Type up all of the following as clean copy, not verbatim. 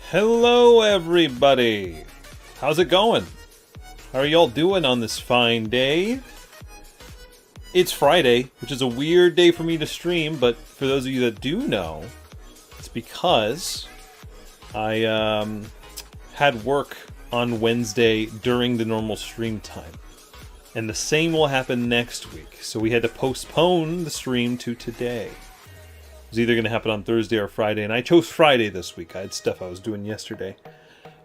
Hello, everybody. How's it going? How are y'all doing on this fine day? It's Friday, which is a weird day for me to stream, but for those of you that do know, it's because I had work on Wednesday during the normal stream time. And the same will happen next week, so we had to postpone the stream to today. It was either going to happen on Thursday or Friday, and I chose Friday this week. I had stuff I was doing yesterday.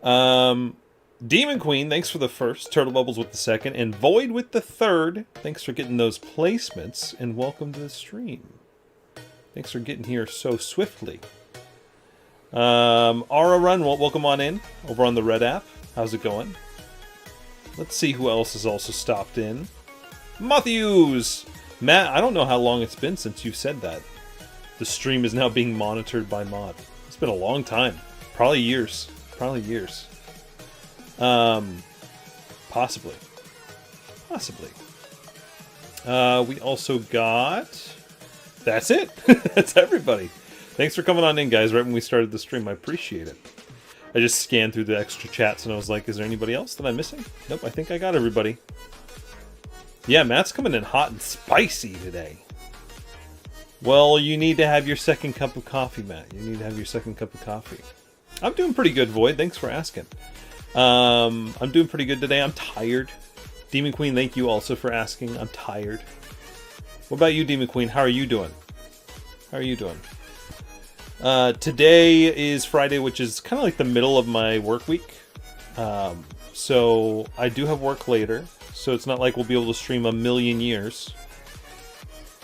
Demon Queen, thanks for the first. Turtle Bubbles with the second. And Void with the third. Thanks for getting those placements, and welcome to the stream. Thanks for getting here so swiftly. Aura Run, welcome on in over on the Red app. How's it going? Let's see who else has also stopped in. Matthews! Matt, I don't know how long it's been since you've said that. The stream is now being monitored by Mod. It's been a long time. Probably years. Probably years. Possibly. Possibly. We also got... That's it! That's everybody. Thanks for coming on in, guys, right when we started the stream. I appreciate it. I just scanned through the extra chats and I was like, is there anybody else that I'm missing? Nope, I think I got everybody. Yeah, Matt's coming in hot and spicy today. Well, you need to have your second cup of coffee, Matt. You need to have your second cup of coffee. I'm doing pretty good, Void. Thanks for asking. I'm doing pretty good today. I'm tired. Demon Queen, thank you also for asking. I'm tired. What about you, Demon Queen? How are you doing? How are you doing? Today is Friday, which is kind of like the middle of my work week. So I do have work later, so it's not like we'll be able to stream a million years.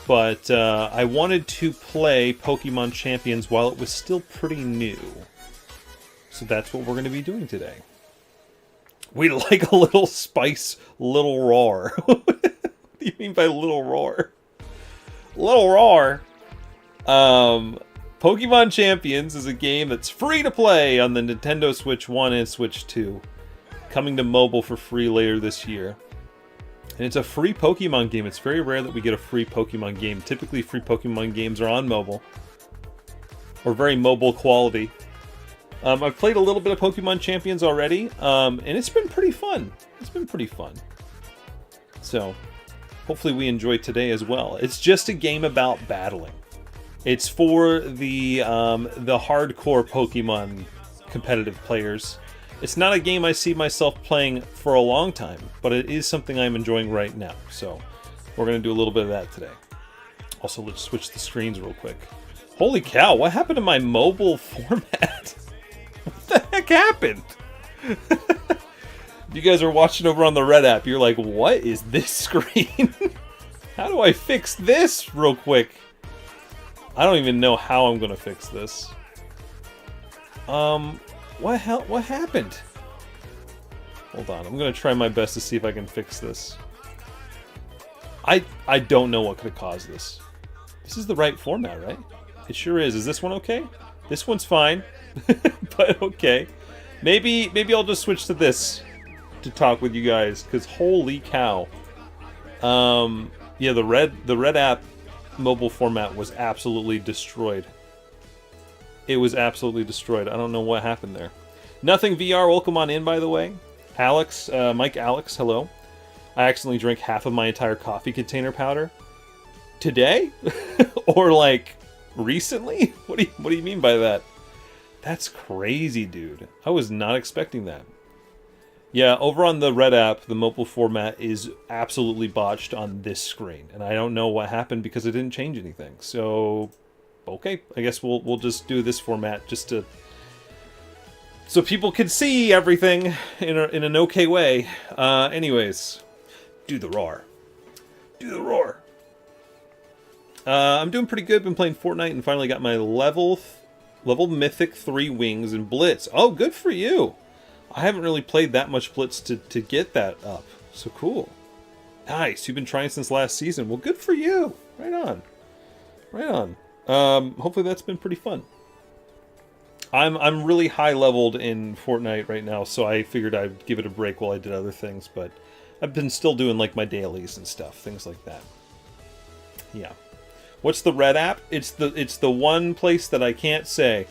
But I wanted to play Pokemon Champions while it was still pretty new. So that's what we're going to be doing today. We like a little spice, little roar. What do you mean by little roar? Little roar? Pokemon Champions is a game that's free to play on the Nintendo Switch 1 and Switch 2. Coming to mobile for free later this year. And it's a free Pokemon game. It's very rare that we get a free Pokemon game. Typically, free Pokemon games are on mobile. Or very mobile quality. I've played a little bit of Pokemon Champions already. And it's been pretty fun. It's been pretty fun. So, hopefully we enjoy today as well. It's just a game about battling. It's for the hardcore Pokemon competitive players. It's not a game I see myself playing for a long time, but it is something I'm enjoying right now. So we're going to do a little bit of that today. Also, let's switch the screens real quick. Holy cow, what happened to my mobile format? What the heck happened? If you guys are watching over on the Red app, you're like, what is this screen? How do I fix this real quick? I don't even know how I'm gonna fix this. What happened? Hold on, I'm gonna try my best to see if I can fix this. I don't know what could have caused this. This is the right format, right? It sure is. Is this one okay? This one's fine, but okay. Maybe I'll just switch to this to talk with you guys, because holy cow. Yeah, the Red app mobile format was absolutely destroyed. It was absolutely destroyed. I don't know what happened there. Nothing VR, welcome on in, by the way. Alex, Mike Alex, hello. I accidentally drank half of my entire coffee container powder. Today? Or like recently? What do you mean by that? That's crazy, dude. I was not expecting that. Yeah, over on the Red app, the mobile format is absolutely botched on this screen. And I don't know what happened because it didn't change anything. So, okay, I guess we'll just do this format just to... so people can see everything in an okay way. Anyways, do the roar. Do the roar. I'm doing pretty good. Been playing Fortnite and finally got my level Mythic 3 wings and Blitz. Oh, good for you. I haven't really played that much Blitz to get that up. So cool. Nice. You've been trying since last season. Well, good for you. Right on. Right on. Hopefully that's been pretty fun. I'm really high leveled in Fortnite right now, so I figured I'd give it a break while I did other things, but I've been still doing like my dailies and stuff, things like that. Yeah. What's the Red app? It's the one place that I can't say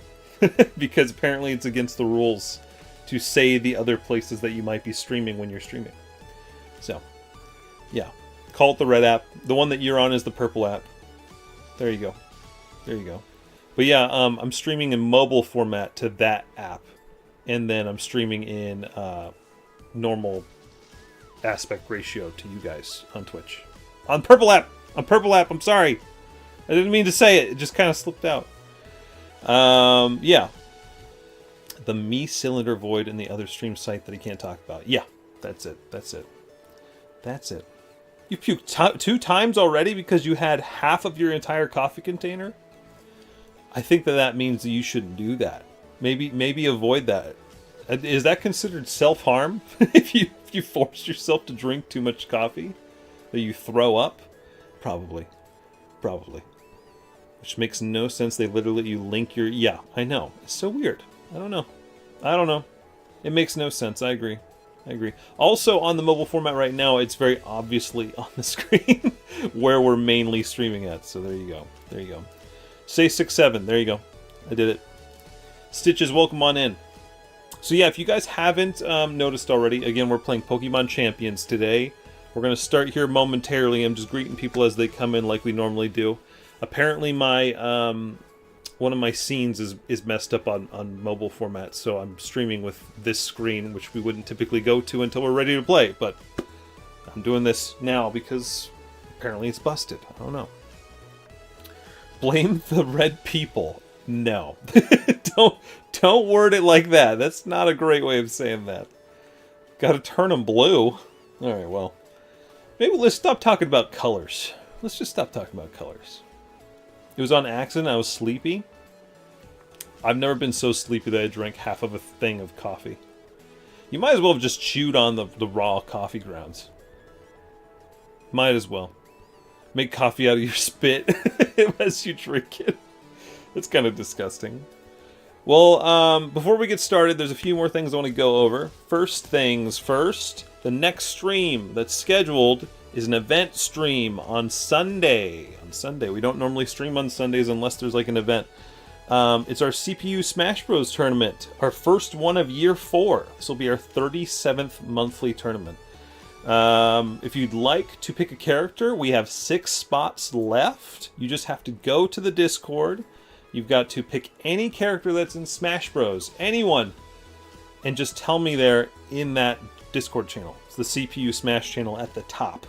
because apparently it's against the rules to say the other places that you might be streaming when you're streaming. So, yeah. Call it the Red app. The one that you're on is the purple app. There you go. There you go. But yeah, I'm streaming in mobile format to that app. And then I'm streaming in normal aspect ratio to you guys on Twitch. On purple app! On purple app, I'm sorry! I didn't mean to say it. It just kind of slipped out. Yeah. The Me Cylinder Void and the other stream site that he can't talk about. Yeah, that's it. That's it. That's it. You puked 2 times already because you had half of your entire coffee container? I think that means that you shouldn't do that. Maybe avoid that. Is that considered self-harm? if you force yourself to drink too much coffee, that you throw up? Probably. Which makes no sense. They literally let you link your... Yeah, I know. It's so weird. I don't know. It makes no sense. I agree. Also, on the mobile format right now, it's very obviously on the screen where we're mainly streaming at. So there you go. Say 6-7. There you go. I did it. Stitches, welcome on in. So yeah, if you guys haven't noticed already, again, we're playing Pokemon Champions today. We're going to start here momentarily. I'm just greeting people as they come in like we normally do. Apparently my one of my scenes is messed up on mobile format, so I'm streaming with this screen, which we wouldn't typically go to until we're ready to play, but I'm doing this now because apparently it's busted. I don't know. Blame the red people. No. Don't word it like that. That's not a great way of saying that. Gotta turn them blue. Alright, well. Maybe let's stop talking about colors. Let's just stop talking about colors. It was on accident. I was sleepy. I've never been so sleepy that I drank half of a thing of coffee. You might as well have just chewed on the raw coffee grounds. Might as well. Make coffee out of your spit as you drink it. It's kind of disgusting. Well, before we get started, there's a few more things I want to go over. First things first, the next stream that's scheduled is an event stream on Sunday. We don't normally stream on Sundays unless there's like an event. It's our CPU Smash Bros. Tournament, our first one of year 4. This will be our 37th monthly tournament. If you'd like to pick a character, we have 6 spots left. You just have to go to the Discord. You've got to pick any character that's in Smash Bros. Anyone. And just tell me there in that Discord channel. It's the CPU Smash channel at the top.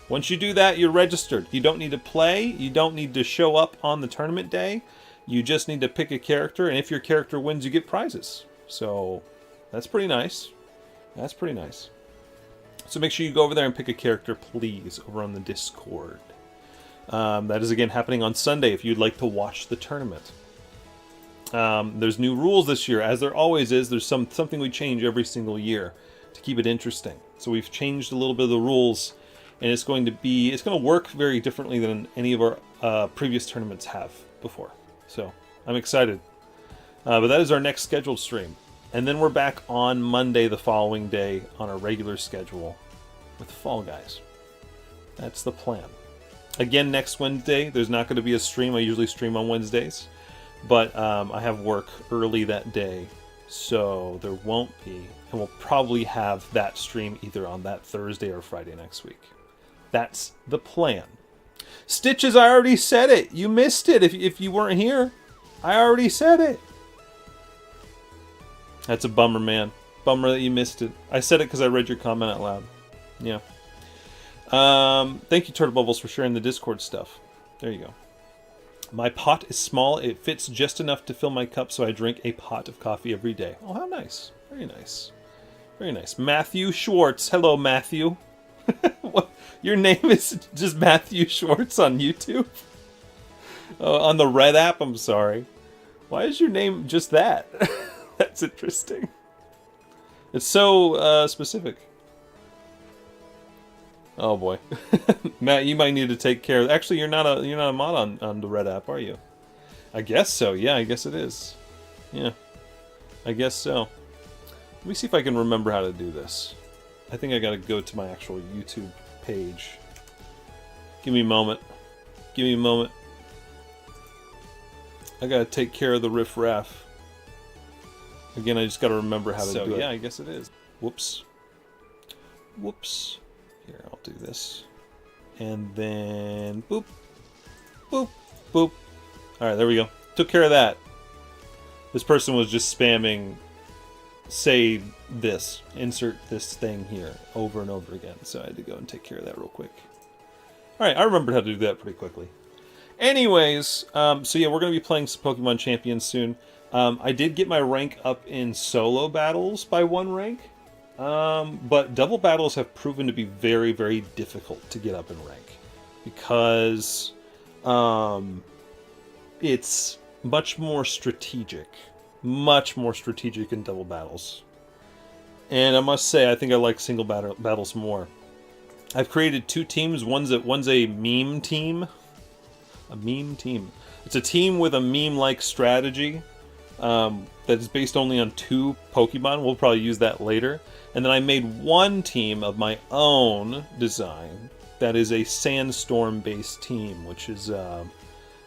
Once you do that, you're registered. You don't need to play. You don't need to show up on the tournament day. You just need to pick a character, and if your character wins, you get prizes. So that's pretty nice. So make sure you go over there and pick a character, please, over on the Discord. That is, again, happening on Sunday if you'd like to watch the tournament. There's new rules this year, as there always is. There's something we change every single year to keep it interesting. So we've changed a little bit of the rules, and it's going to work very differently than any of our previous tournaments have before. So I'm excited. But that is our next scheduled stream. And then we're back on Monday the following day on our regular schedule with Fall Guys. That's the plan. Again, next Wednesday, there's not going to be a stream. I usually stream on Wednesdays. But I have work early that day, so there won't be. And we'll probably have that stream either on that Thursday or Friday next week. That's the plan. Stitches, I already said it. You missed it if you weren't here. I already said it. That's a bummer, man. Bummer that you missed it. I said it because I read your comment out loud. Yeah. Thank you, Turtle Bubbles, for sharing the Discord stuff. There you go. My pot is small. It fits just enough to fill my cup, so I drink a pot of coffee every day. Oh, how nice. Very nice. Very nice. Matthew Schwartz. Hello, Matthew. What? Your name is just Matthew Schwartz on YouTube? On the Red app? I'm sorry. Why is your name just that? That's interesting. It's so specific. Oh boy. Matt, you might need to take care of... Actually, you're not a mod on the Red app, are you? I guess so. Yeah, I guess it is. Yeah. I guess so. Let me see if I can remember how to do this. I think I gotta go to my actual YouTube page. Give me a moment. I gotta take care of the riff-raff. Again, I just gotta remember how to do it. Yeah, I guess it is. Whoops. Here, I'll do this. And then... boop. Boop. Boop. Alright, there we go. Took care of that. This person was just spamming... say this, insert this thing here over and over again, so I had to go and take care of that real quick. Alright, I remembered how to do that pretty quickly. Anyways, so yeah, we're going to be playing some Pokemon Champions soon. I did get my rank up in solo battles by 1 rank, but double battles have proven to be very, very difficult to get up in rank, because it's much more strategic much more strategic in double battles. And I must say, I think I like single battles more. I've created 2 teams. One's a meme team. A meme team. It's a team with a meme-like strategy that is based only on 2 Pokemon. We'll probably use that later. And then I made one team of my own design that is a Sandstorm-based team, which is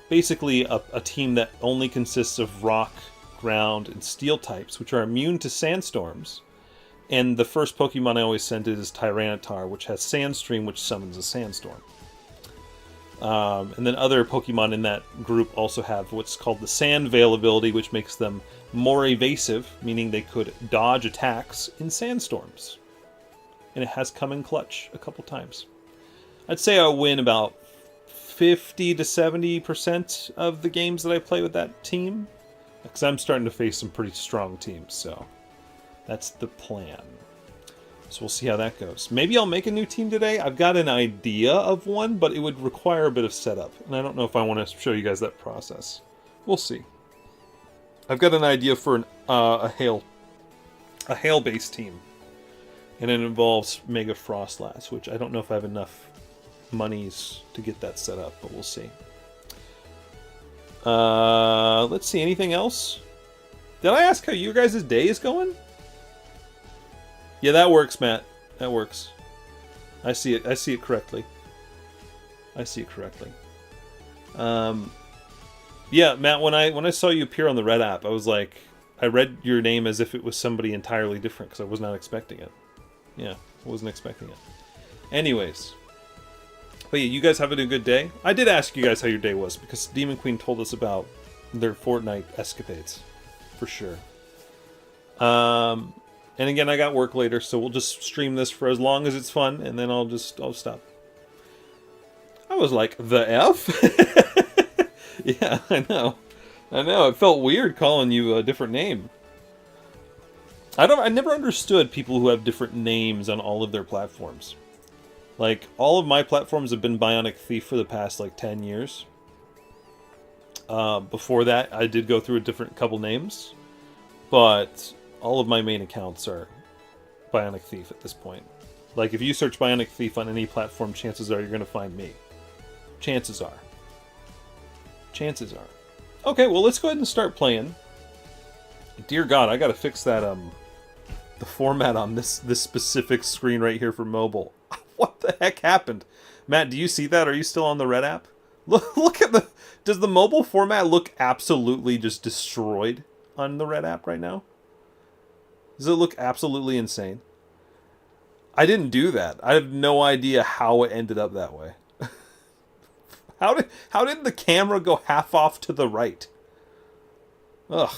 basically a team that only consists of rock, ground, and steel types, which are immune to sandstorms. And the first Pokemon I always send is Tyranitar, which has Sandstream, which summons a sandstorm. And then other Pokemon in that group also have what's called the Sand Veil ability, which makes them more evasive, meaning they could dodge attacks in sandstorms. And it has come in clutch a couple times. I'd say I win about 50 to 70% of the games that I play with that team, because I'm starting to face some pretty strong teams, so that's the plan. So we'll see how that goes. Maybe I'll make a new team today. I've got an idea of one, but it would require a bit of setup, and I don't know if I want to show you guys that process. We'll see. I've got an idea for a hail-based team, and it involves Mega Frostlass, which I don't know if I have enough monies to get that set up, but we'll see. Let's see, anything else? Did I ask how your guys' day is going? Yeah, that works, Matt. That works. I see it. I see it correctly. I see it correctly. Yeah, Matt, when I saw you appear on the Red app, I was like, I read your name as if it was somebody entirely different, because I was not expecting it. Yeah, I wasn't expecting it. Anyways. But yeah, you guys having a good day? I did ask you guys how your day was, because Demon Queen told us about their Fortnite escapades. For sure. And again, I got work later, so we'll just stream this for as long as it's fun, and then I'll stop. I was like, the F? Yeah, I know. It felt weird calling you a different name. I never understood people who have different names on all of their platforms. Like, all of my platforms have been Bionic Thief for the past, like, 10 years. Before that, I did go through a different couple names. But all of my main accounts are Bionic Thief at this point. Like, if you search Bionic Thief on any platform, chances are you're going to find me. Chances are. Chances are. Okay, well, let's go ahead and start playing. Dear God, I got to fix that, the format on this specific screen right here for mobile. What the heck happened? Matt, do you see that? Are you still on the Red app? Look at the... Does the mobile format look absolutely just destroyed on the Red app right now? Does it look absolutely insane? I didn't do that. I have no idea how it ended up that way. How did the camera go half off to the right? Ugh.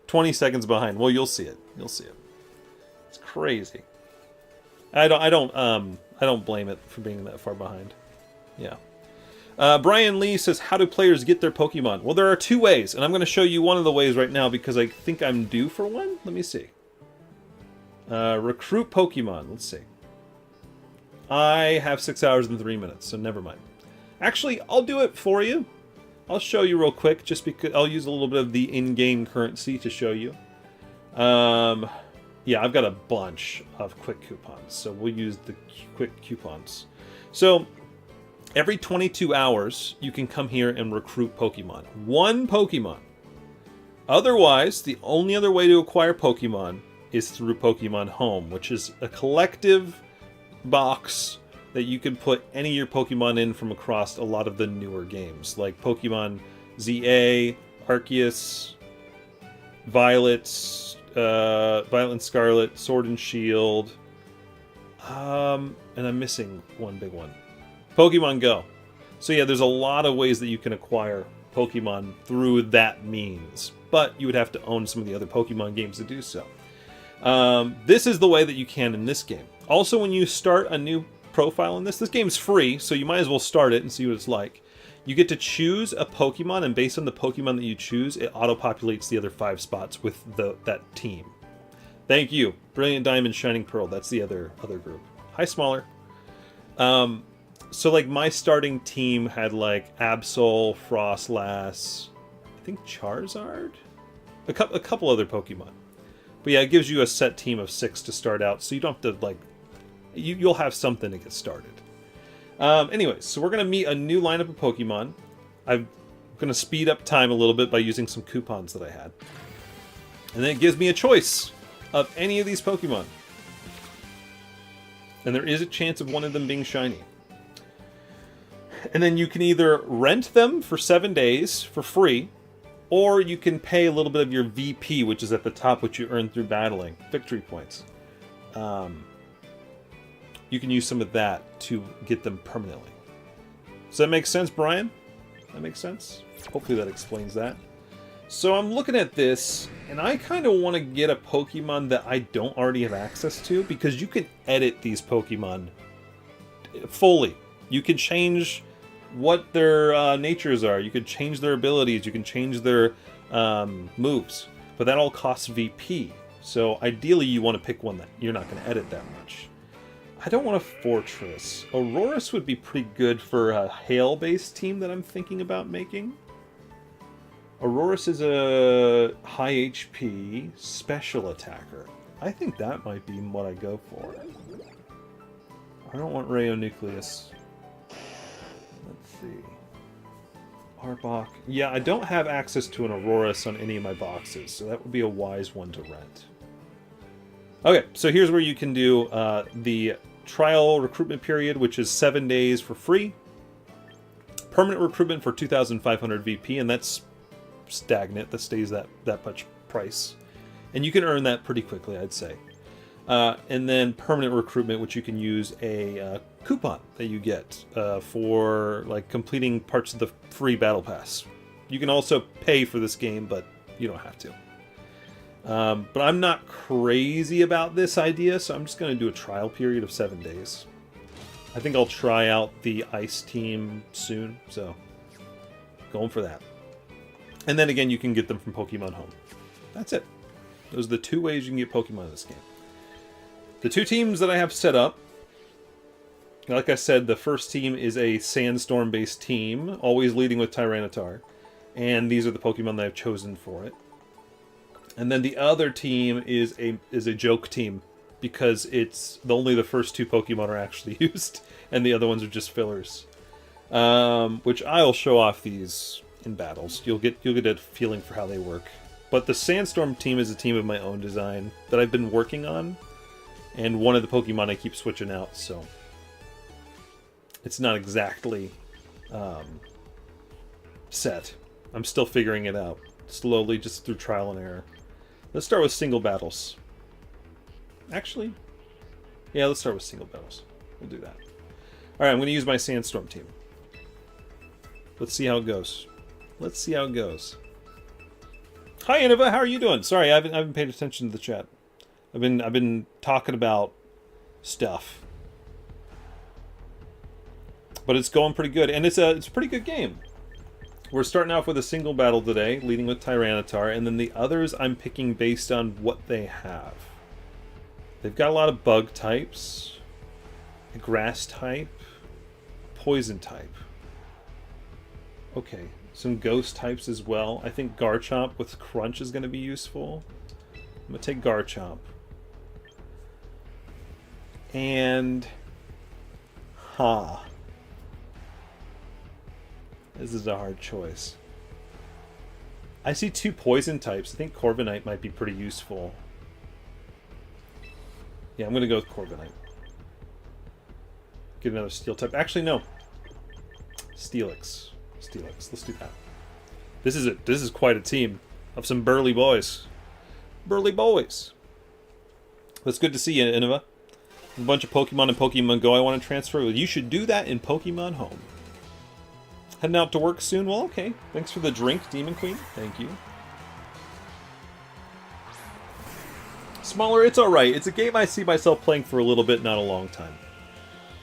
20 seconds behind. Well, you'll see it. You'll see it. It's crazy. I don't blame it for being that far behind. Yeah. Brian Lee says, how do players get their Pokemon? Well, there are 2 ways, and I'm going to show you one of the ways right now because I think I'm due for one. Let me see. Recruit Pokemon. Let's see. I have 6 hours and 3 minutes, so never mind. Actually, I'll do it for you. I'll show you real quick, just because I'll use a little bit of the in-game currency to show you. Yeah, I've got a bunch of quick coupons, so we'll use the quick coupons. So, every 22 hours, you can come here and recruit Pokemon. 1 Pokemon. Otherwise, the only other way to acquire Pokemon is through Pokemon Home, which is a collective box that you can put any of your Pokemon in from across a lot of the newer games, like Pokemon ZA, Arceus, Violet and Scarlet, Sword and Shield, and I'm missing one big one. Pokemon Go. So yeah, there's a lot of ways that you can acquire Pokemon through that means, but you would have to own some of the other Pokemon games to do so. This is the way that you can in this game. Also, when you start a new profile in this game's free, so you might as well start it and see what it's like. You get to choose a Pokemon, and based on the Pokemon that you choose, it auto-populates the other 5 spots with that team. Thank you. Brilliant Diamond, Shining Pearl. That's the other group. Hi, Smaller. So, like, my starting team had, like, Absol, Frostlass, I think Charizard? a couple other Pokemon. But yeah, it gives you a set team of 6 to start out, so you don't have to, like... You'll have something to get started. Anyways, so we're going to meet a new lineup of Pokemon. I'm going to speed up time a little bit by using some coupons that I had. And then it gives me a choice of any of these Pokemon. And there is a chance of one of them being shiny. And then you can either rent them for 7 days for free, or you can pay a little bit of your VP, which is at the top, which you earn through battling, victory points. You can use some of that to get them permanently. Does that make sense, Brian? That makes sense? Hopefully that explains that. So I'm looking at this, and I kind of want to get a Pokemon that I don't already have access to, because you can edit these Pokemon fully. You can change what their natures are. You can change their abilities. You can change their moves. But that all costs VP. So ideally you want to pick one that you're not going to edit that much. I don't want a Fortress. Aurorus would be pretty good for a Hail-based team that I'm thinking about making. Aurorus is a high HP special attacker. I think that might be what I go for. I don't want Rheonucleus. Let's see. Arbok. Yeah, I don't have access to an Aurorus on any of my boxes, so that would be a wise one to rent. Okay, so here's where you can do the trial recruitment period, which is 7 days for free. Permanent recruitment for 2,500 VP, and that's stagnant. That stays that much price. And you can earn that pretty quickly, I'd say. And then permanent recruitment, which you can use a coupon that you get for like completing parts of the free battle pass. You can also pay for this game, but you don't have to. But I'm not crazy about this idea, so I'm just going to do a trial period of 7 days. I think I'll try out the Ice team soon, so going for that. And then again, you can get them from Pokemon Home. That's it. Those are the 2 ways you can get Pokemon in this game. The 2 teams that I have set up, like I said, the first team is a Sandstorm-based team, always leading with Tyranitar. And these are the Pokemon that I've chosen for it. And then the other team is a joke team, because it's only the first 2 Pokemon are actually used, and the other ones are just fillers. Which I'll show off these in battles. You'll get a feeling for how they work. But the Sandstorm team is a team of my own design that I've been working on, and one of the Pokemon I keep switching out, so it's not exactly set. I'm still figuring it out slowly, just through trial and error. Let's start with single battles. Actually, yeah, let's start with single battles. We'll do that. Alright, I'm going to use my Sandstorm team. Let's see how it goes. Let's see how it goes. Hi, Innova, how are you doing? Sorry, I haven't paid attention to the chat. I've been talking about stuff. But it's going pretty good, and it's a pretty good game. We're starting off with a single battle today, leading with Tyranitar, and then the others I'm picking based on what they have. They've got a lot of bug types, a grass type, poison type. Okay, some ghost types as well. I think Garchomp with Crunch is going to be useful. I'm going to take Garchomp. And... This is a hard choice. I see 2 poison types. I think Corviknight might be pretty useful. Yeah, I'm going to go with Corviknight. Get another steel type. Actually, no. Steelix. Steelix. Let's do that. This is quite a team of some burly boys. Burly boys. It's good to see you, Innova. A bunch of Pokemon and Pokemon Go I want to transfer. You should do that in Pokemon Home. Heading out to work soon? Well, okay. Thanks for the drink, Demon Queen. Thank you. Smaller, it's alright. It's a game I see myself playing for a little bit, not a long time.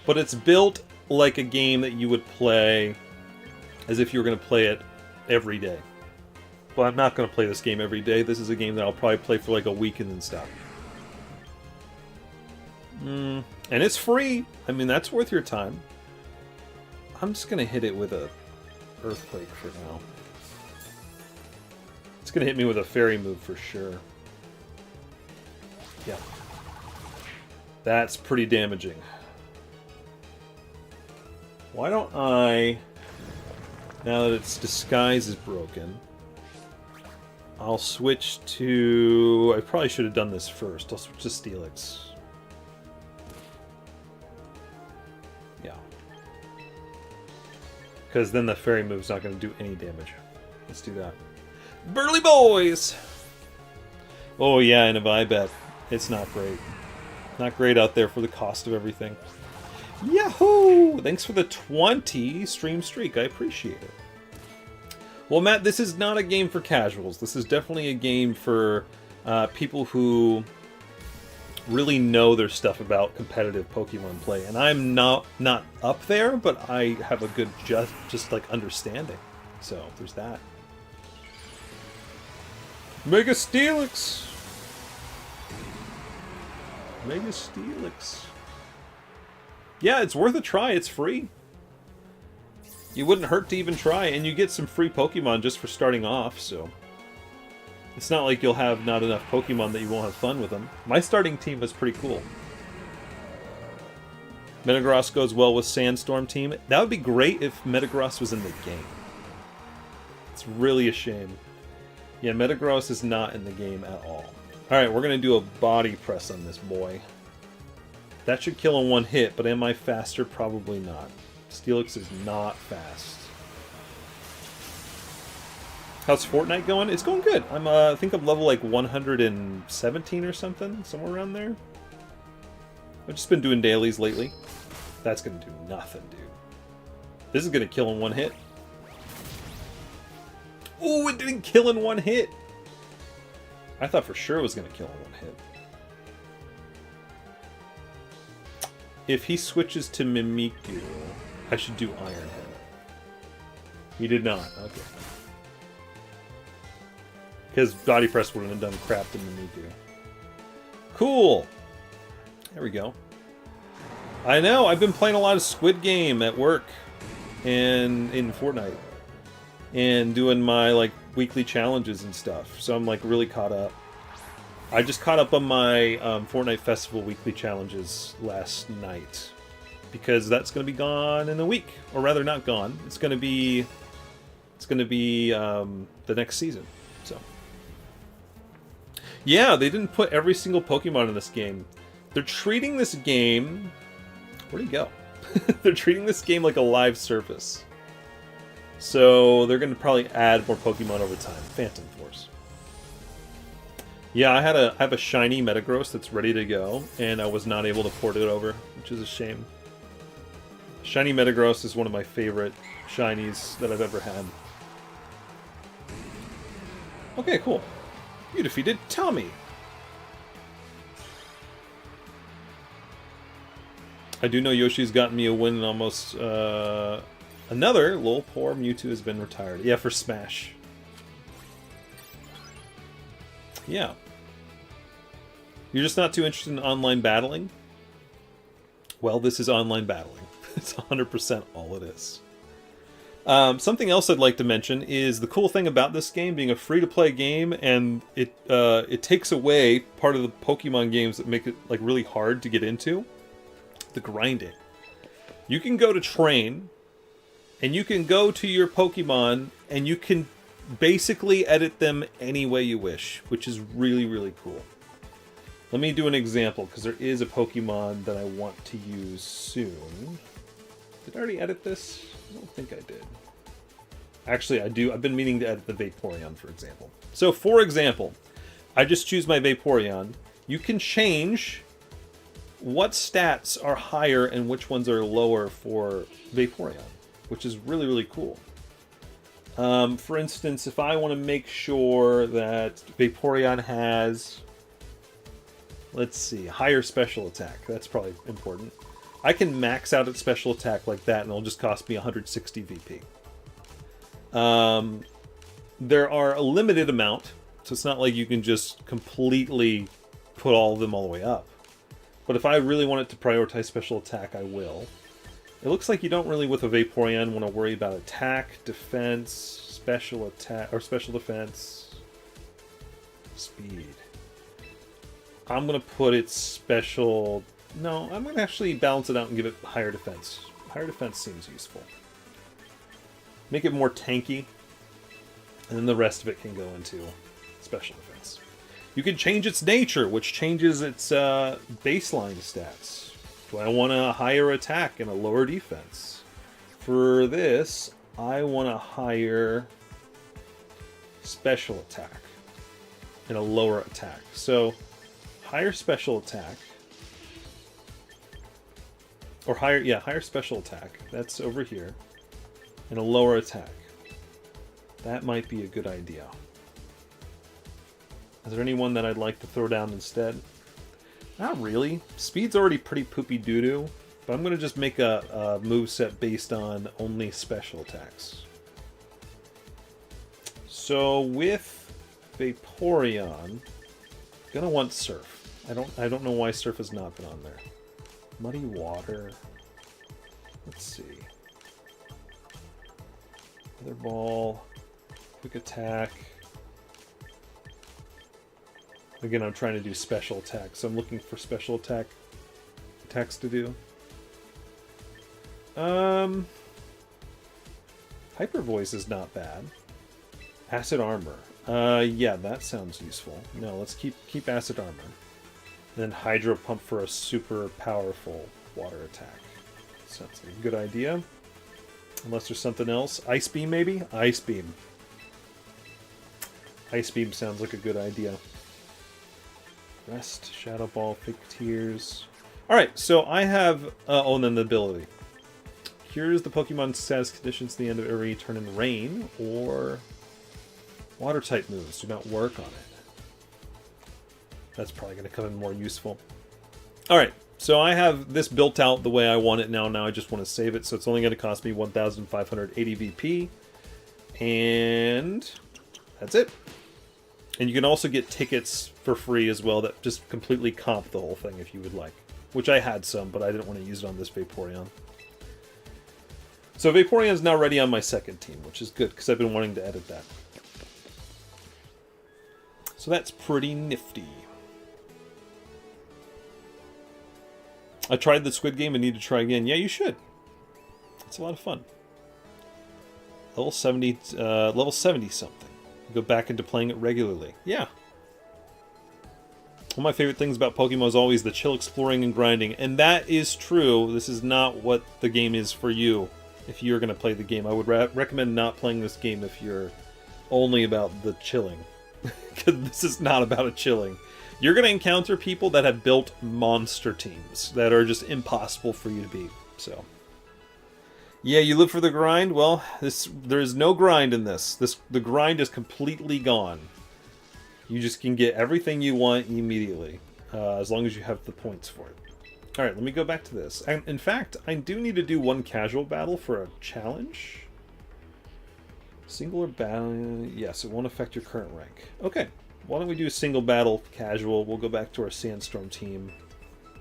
But it's built like a game that you would play as if you were going to play it every day. But I'm not going to play this game every day. This is a game that I'll probably play for like a week and then stop. And it's free. I mean, that's worth your time. I'm just going to hit it with a Earthquake for now. It's going to hit me with a fairy move for sure. Yeah. That's pretty damaging. Why don't I, now that its disguise is broken, I'll switch to... I probably should have done this first. I'll switch to Steelix. Yeah. Because then the fairy move's not going to do any damage. Let's do that. Burly Boys! Oh yeah, and if I bet, it's not great. Not great out there for the cost of everything. Yahoo! Thanks for the 20 stream streak. I appreciate it. Well, Matt, this is not a game for casuals. This is definitely a game for people who really know their stuff about competitive Pokemon play. And I'm not up there, but I have a good just like understanding. So there's that. Mega Steelix. Mega Steelix. Yeah, it's worth a try. It's free. You wouldn't hurt to even try, and you get some free Pokemon just for starting off, so... It's not like you'll have not enough Pokemon that you won't have fun with them. My starting team was pretty cool. Metagross goes well with Sandstorm team. That would be great if Metagross was in the game. It's really a shame. Yeah, Metagross is not in the game at all. Alright, we're going to do a body press on this boy. That should kill in one hit, but am I faster? Probably not. Steelix is not fast. How's Fortnite going? It's going good. I think I'm level like 117 or something, somewhere around there. I've just been doing dailies lately. That's gonna do nothing, dude. This is gonna kill in one hit. Ooh, it didn't kill in one hit. I thought for sure it was gonna kill in one hit. If he switches to Mimikyu, I should do Iron Head. He did not. Okay. Because Body Press wouldn't have done crap to Mimikyu. Cool! There we go. I know, I've been playing a lot of Squid Game at work and in Fortnite. And doing my like weekly challenges and stuff. So I'm like really caught up. I just caught up on my Fortnite Festival weekly challenges last night. Because that's going to be gone in a week. Or rather, not gone. It's going to be... the next season. So... yeah, they didn't put every single Pokemon in this game. They're treating this game... where'd he go? They're treating this game like a live service. So they're going to probably add more Pokemon over time. Phantom Force. Yeah, I have a shiny Metagross that's ready to go, and I was not able to port it over, which is a shame. Shiny Metagross is one of my favorite shinies that I've ever had. Okay, cool. You defeated Tommy. I do know Yoshi's gotten me a win in almost... another. Lol, poor Mewtwo has been retired. Yeah, for Smash. Yeah. You're just not too interested in online battling? Well, this is online battling. It's 100% all it is. Something else I'd like to mention is the cool thing about this game being a free-to-play game, and it takes away part of the Pokemon games that make it like really hard to get into. The grinding. You can go to train, and you can go to your Pokemon, and you can basically edit them any way you wish, which is really, really cool. Let me do an example, because there is a Pokemon that I want to use soon. Did I already edit this? I don't think I did. Actually, I do. I've been meaning to edit the Vaporeon, for example. So, for example, I just choose my Vaporeon. You can change what stats are higher and which ones are lower for Vaporeon, which is really, really cool. For instance, if I want to make sure that Vaporeon has, let's see, higher special attack, that's probably important. I can max out its special attack like that, and it'll just cost me 160 VP. There are a limited amount, so it's not like you can just completely put all of them all the way up. But if I really want it to prioritize special attack, I will. It looks like you don't really, with a Vaporeon, want to worry about attack, defense, special attack, or special defense. Speed. I'm going to put it special... No, I'm going to actually balance it out and give it higher defense. Higher defense seems useful. Make it more tanky. And then the rest of it can go into special defense. You can change its nature, which changes its baseline stats. Do I want a higher attack and a lower defense? For this, I want a higher special attack and a lower attack. So, higher special attack. Or higher special attack. That's over here. And a lower attack. That might be a good idea. Is there anyone that I'd like to throw down instead? Not really. Speed's already pretty poopy doo-doo. But I'm going to just make a moveset based on only special attacks. So with Vaporeon, I'm going to want Surf. I don't know why Surf has not been on there. Muddy Water. Let's see. Weather Ball. Quick Attack. Again, I'm trying to do special attacks, so I'm looking for special attacks to do. Hyper Voice is not bad. Acid Armor. Yeah, that sounds useful. No, let's keep Acid Armor. And then Hydro Pump for a super powerful water attack. Sounds like a good idea. Unless there's something else. Ice Beam, maybe? Ice Beam. Ice Beam sounds like a good idea. Rest, Shadow Ball, Fake Tears. Alright, so I have... oh, and then the ability. Here's the Pokemon status conditions at the end of every turn in rain, or... Water-type moves do not work on it. That's probably going to come in more useful. Alright, so I have this built out the way I want it now. Now I just want to save it, so it's only going to cost me 1,580 VP. And... that's it. And you can also get tickets for free as well that just completely comp the whole thing if you would like. Which I had some, but I didn't want to use it on this Vaporeon. So Vaporeon is now ready on my second team, which is good, because I've been wanting to edit that. So that's pretty nifty. I tried the Squid Game and need to try again. Yeah, you should. It's a lot of fun. Level 70 something. Go back into playing it regularly. Yeah. One of my favorite things about Pokemon is always the chill exploring and grinding. And that is true. This is not what the game is for you. If you're going to play the game, I would recommend not playing this game if you're only about the chilling. Because this is not about a chilling. You're going to encounter people that have built monster teams that are just impossible for you to beat. So... yeah, you live for the grind? Well, there is no grind in this. The grind is completely gone. You just can get everything you want immediately, as long as you have the points for it. Alright, let me go back to this. In fact, I do need to do one casual battle for a challenge. Single battle... yes, it won't affect your current rank. Okay, why don't we do a single battle casual. We'll go back to our Sandstorm team.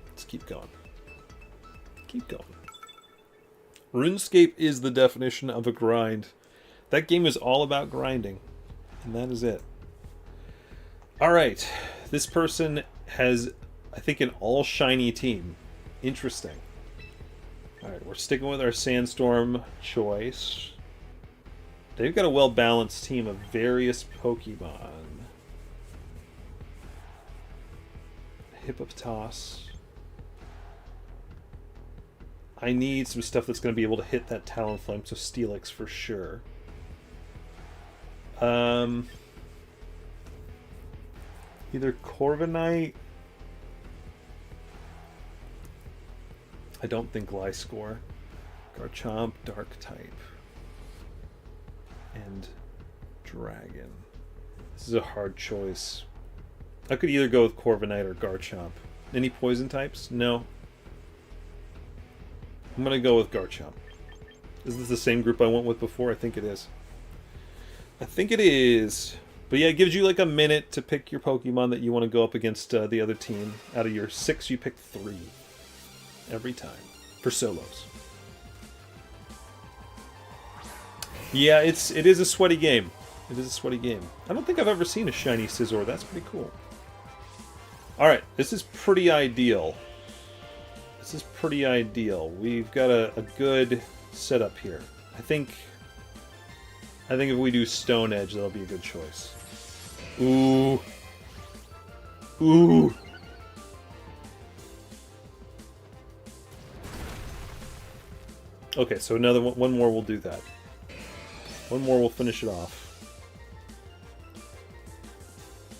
Let's keep going. Keep going. RuneScape is the definition of a grind. That game is all about grinding. And that is it. Alright. This person has, I think, an all-shiny team. Interesting. Alright, we're sticking with our Sandstorm choice. They've got a well-balanced team of various Pokemon. Hippopotas. I need some stuff that's going to be able to hit that Talonflame, so Steelix for sure. Either Corviknight. I don't think Gliscor. Garchomp, Dark type. And Dragon. This is a hard choice. I could either go with Corviknight or Garchomp. Any poison types? No. I'm going to go with Garchomp. Is this the same group I went with before? I think it is. I think it is. But yeah, it gives you like a minute to pick your Pokemon that you want to go up against the other team. Out of your 6, you pick 3. Every time. For solos. Yeah, it is a sweaty game. It is a sweaty game. I don't think I've ever seen a shiny Scizor. That's pretty cool. Alright, this is pretty ideal. This is pretty ideal. We've got a good setup here. I think if we do Stone Edge, that'll be a good choice. Ooh. Ooh. Okay, so another one more will do that. One more will finish it off.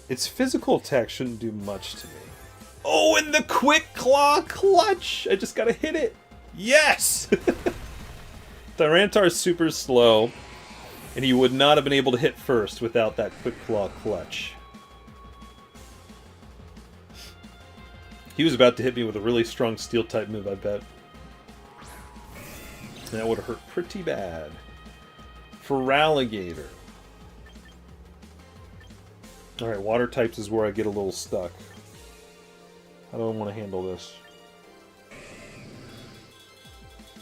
Its physical attack shouldn't do much to me. Oh, and the Quick Claw clutch! I just gotta hit it. Yes! Tyranitar's super slow, and he would not have been able to hit first without that Quick Claw clutch. He was about to hit me with a really strong Steel-type move, I bet. That would have hurt pretty bad. Feraligatr. Alright, water types is where I get a little stuck. How do I want to handle this?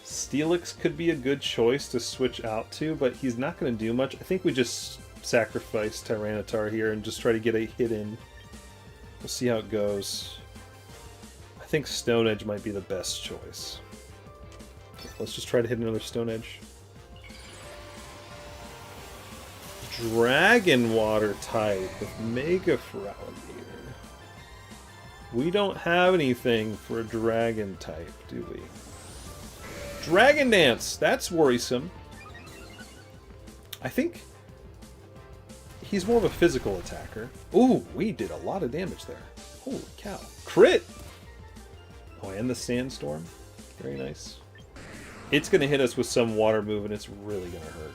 Steelix could be a good choice to switch out to, but he's not going to do much. I think we just sacrifice Tyranitar here and just try to get a hit in. We'll see how it goes. I think Stone Edge might be the best choice. Let's just try to hit another Stone Edge. Dragon Water type with Mega Feraligatr. We don't have anything for a Dragon type, do we? Dragon Dance! That's worrisome. I think he's more of a physical attacker. Ooh, we did a lot of damage there. Holy cow. Crit! Oh, and the Sandstorm. Very nice. It's going to hit us with some water move, and it's really going to hurt.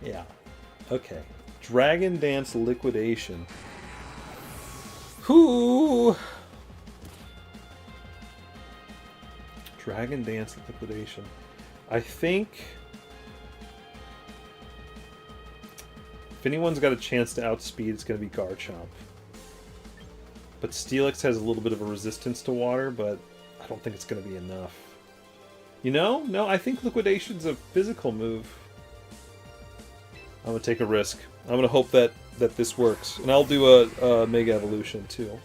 Yeah. Okay. Dragon Dance Liquidation. Whoo! Dragon Dance Liquidation. I think if anyone's got a chance to outspeed, it's going to be Garchomp. But Steelix has a little bit of a resistance to water, but I don't think it's going to be enough. You know? No, I think Liquidation's a physical move. I'm going to take a risk. I'm going to hope that this works. And I'll do a Mega Evolution, too.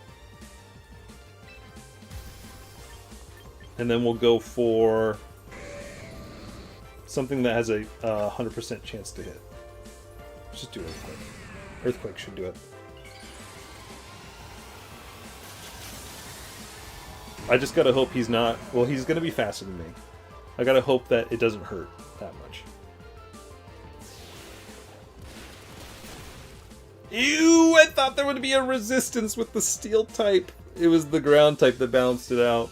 And then we'll go for something that has a 100% chance to hit. Let's just do Earthquake. Earthquake should do it. I just gotta hope he's not... Well, he's gonna be faster than me. I gotta hope that it doesn't hurt that much. Ew! I thought there would be a resistance with the Steel type. It was the Ground type that balanced it out.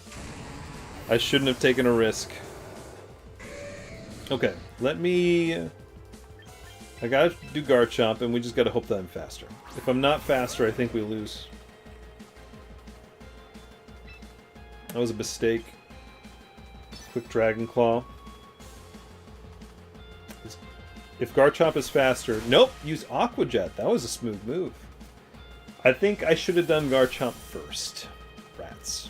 I shouldn't have taken a risk. Okay, let me... I gotta do Garchomp, and we just gotta hope that I'm faster. If I'm not faster, I think we lose. That was a mistake. Quick Dragon Claw. If Garchomp is faster... Nope! Use Aqua Jet. That was a smooth move. I think I should have done Garchomp first. Rats.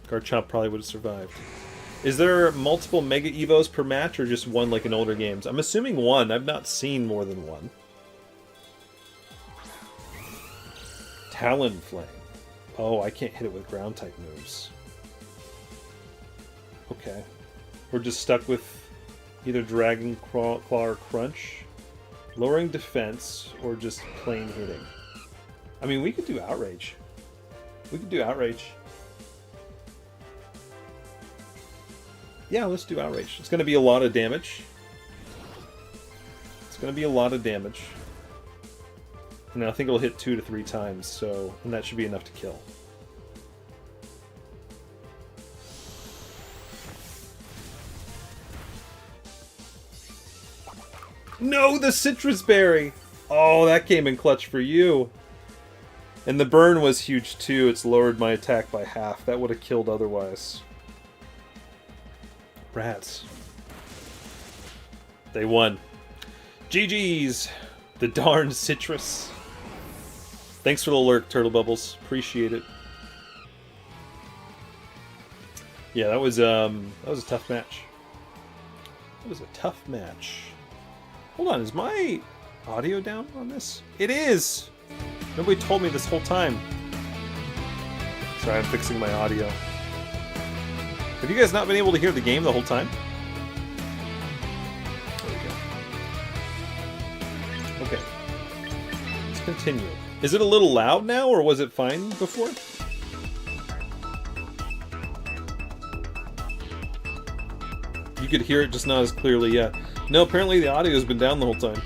Garchomp probably would have survived. Is there multiple Mega Evos per match, or just one like in older games? I'm assuming one. I've not seen more than one. Talonflame. Oh, I can't hit it with ground-type moves. Okay. We're just stuck with either Dragon Claw or Crunch. Lowering defense, or just plain hitting. I mean, we could do Outrage. We could do Outrage. Yeah, let's do Outrage. It's going to be a lot of damage. It's going to be a lot of damage. And I think it'll hit 2 to 3 times, so... And that should be enough to kill. No, the Citrus Berry! Oh, that came in clutch for you. And the burn was huge too. It's lowered my attack by half. That would have killed otherwise. Rats. They won. GG's! The darn Citrus. Thanks for the lurk, Turtle Bubbles. Appreciate it. Yeah, that was a tough match. It was a tough match. Hold on, is my audio down on this? It is! Nobody told me this whole time. Sorry, I'm fixing my audio. Have you guys not been able to hear the game the whole time? There we go. Okay. Let's continue. Is it a little loud now, or was it fine before? You could hear it, just not as clearly, yeah. No, apparently the audio's been down the whole time.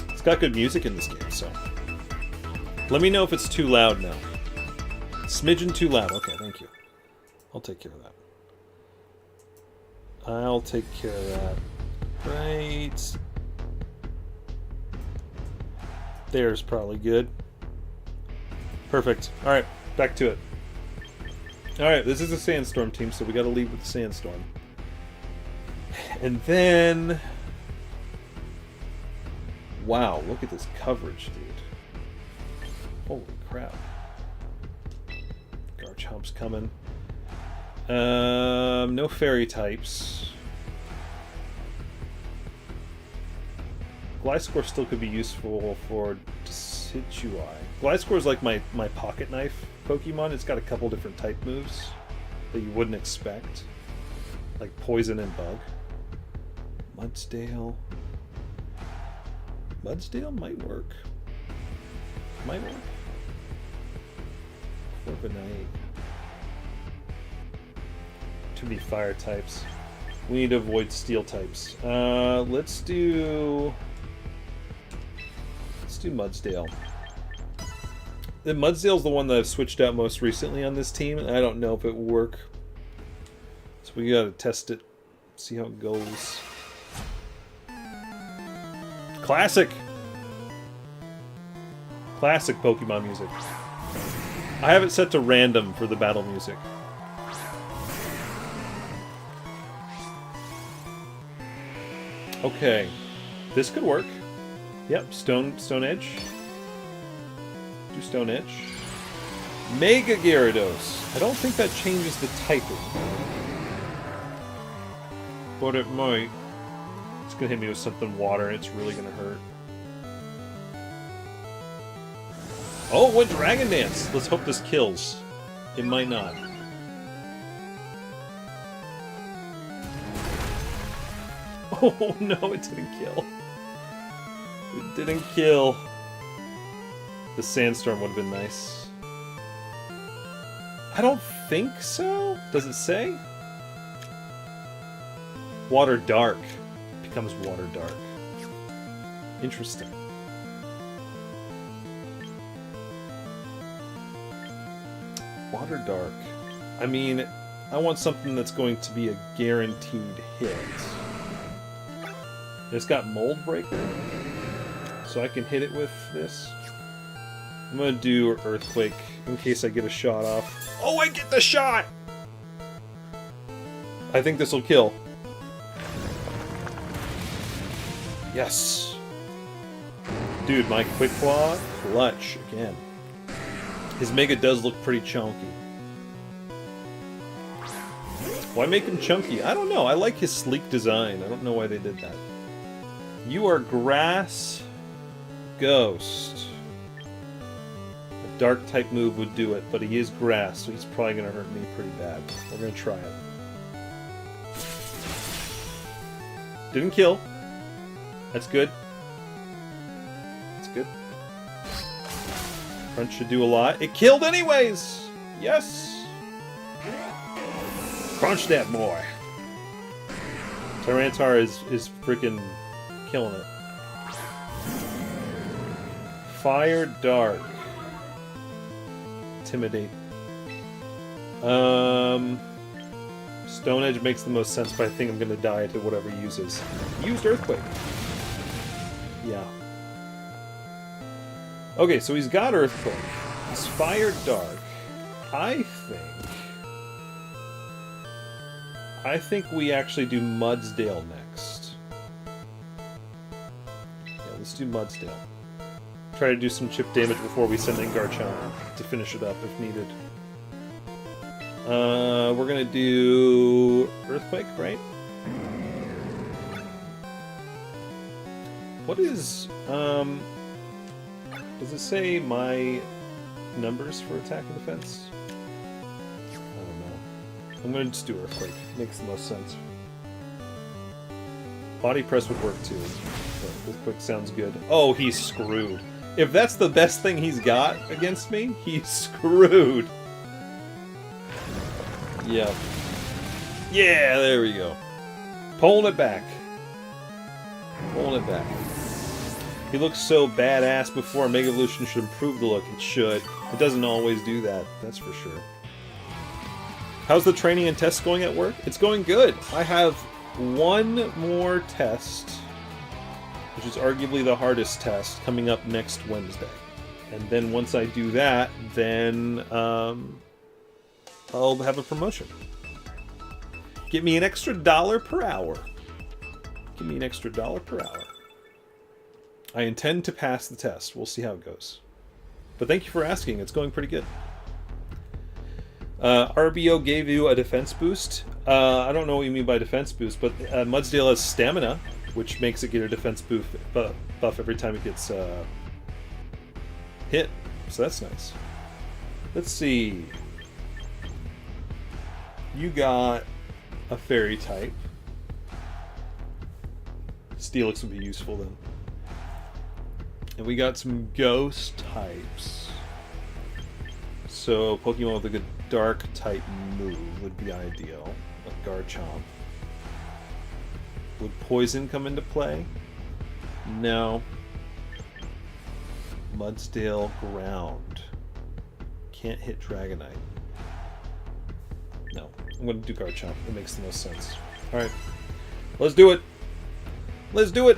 It's got good music in this game, so... Let me know if it's too loud now. Smidgen too loud. Okay, thank you. I'll take care of that. I'll take care of that. Right. There's probably good. Perfect. Alright, back to it. Alright, this is a sandstorm team, so we gotta lead with the sandstorm. And then... Wow, look at this coverage, dude. Holy crap. Garchomp's coming. No fairy types. Gliscor still could be useful for Decidueye. Gliscor is like my pocket knife Pokemon. It's got a couple different type moves that you wouldn't expect. Like Poison and Bug. Mudsdale. Mudsdale might work. Might work. Corviknight. Too many fire types. We need to avoid steel types. Let's do Mudsdale. The Mudsdale's the one that I've switched out most recently on this team, and I don't know if it will work. So we gotta test it, see how it goes. Classic! Classic Pokemon music. I have it set to random for the battle music. Okay. This could work. Yep, Stone Edge. Do Stone Edge. Mega Gyarados. I don't think that changes the typing. But it might. It's gonna hit me with something water and it's really gonna hurt. Oh, what Dragon Dance! Let's hope this kills. It might not. Oh no, it didn't kill. It didn't kill. The sandstorm would have been nice. I don't think so. Does it say? Water Dark. Becomes Water Dark. Interesting. Water Dark. I mean, I want something that's going to be a guaranteed hit. It's got Mold Breaker, so I can hit it with this. I'm gonna do Earthquake in case I get a shot off. Oh, I get the shot! I think this will kill. Yes! Dude, my Quick Claw, clutch again. His Mega does look pretty chunky. Why make him chunky? I don't know. I like his sleek design. I don't know why they did that. You are Grass Ghost. A dark type move would do it, but he is grass, so he's probably going to hurt me pretty bad. We're going to try it. Didn't kill. That's good. That's good. Crunch should do a lot. It killed anyways! Yes! Crunch that boy! Tyranitar is freaking killing it. Fire Dark. Intimidate. Stone Edge makes the most sense, but I think I'm gonna die to whatever he uses. He used Earthquake. Yeah. Okay, so he's got Earthquake. He's Fire Dark. I think we actually do Mudsdale next. Yeah, let's do Mudsdale. Try to do some chip damage before we send in Garchomp to finish it up if needed. We're gonna do Earthquake, right? What is, does it say my numbers for attack and defense? I don't know. I'm gonna just do Earthquake. Makes the most sense. Body Press would work too, but Earthquake sounds good. Oh, he's screwed. If that's the best thing he's got against me, he's screwed. Yep. Yeah, there we go. Pulling it back. Pulling it back. He looks so badass before Mega Evolution should improve the look. It should. It doesn't always do that, that's for sure. How's the training and tests going at work? It's going good. I have one more test, which is arguably the hardest test, coming up next Wednesday. And then once I do that, then I'll have a promotion. Get me an extra $1 per hour. Give me an extra $1 per hour. I intend to pass the test. We'll see how it goes. But thank you for asking. It's going pretty good. RBO gave you a defense boost. I don't know what you mean by defense boost, but Mudsdale has stamina, which makes it get a defense buff every time it gets hit. So that's nice. Let's see. You got a fairy type. Steelix would be useful then. And we got some ghost types. So Pokemon with a good dark type move would be ideal. Like Garchomp. Would poison come into play? No. Mudsdale ground. Can't hit Dragonite. No. I'm going to do Garchomp. It makes the most sense. Alright. Let's do it. Let's do it.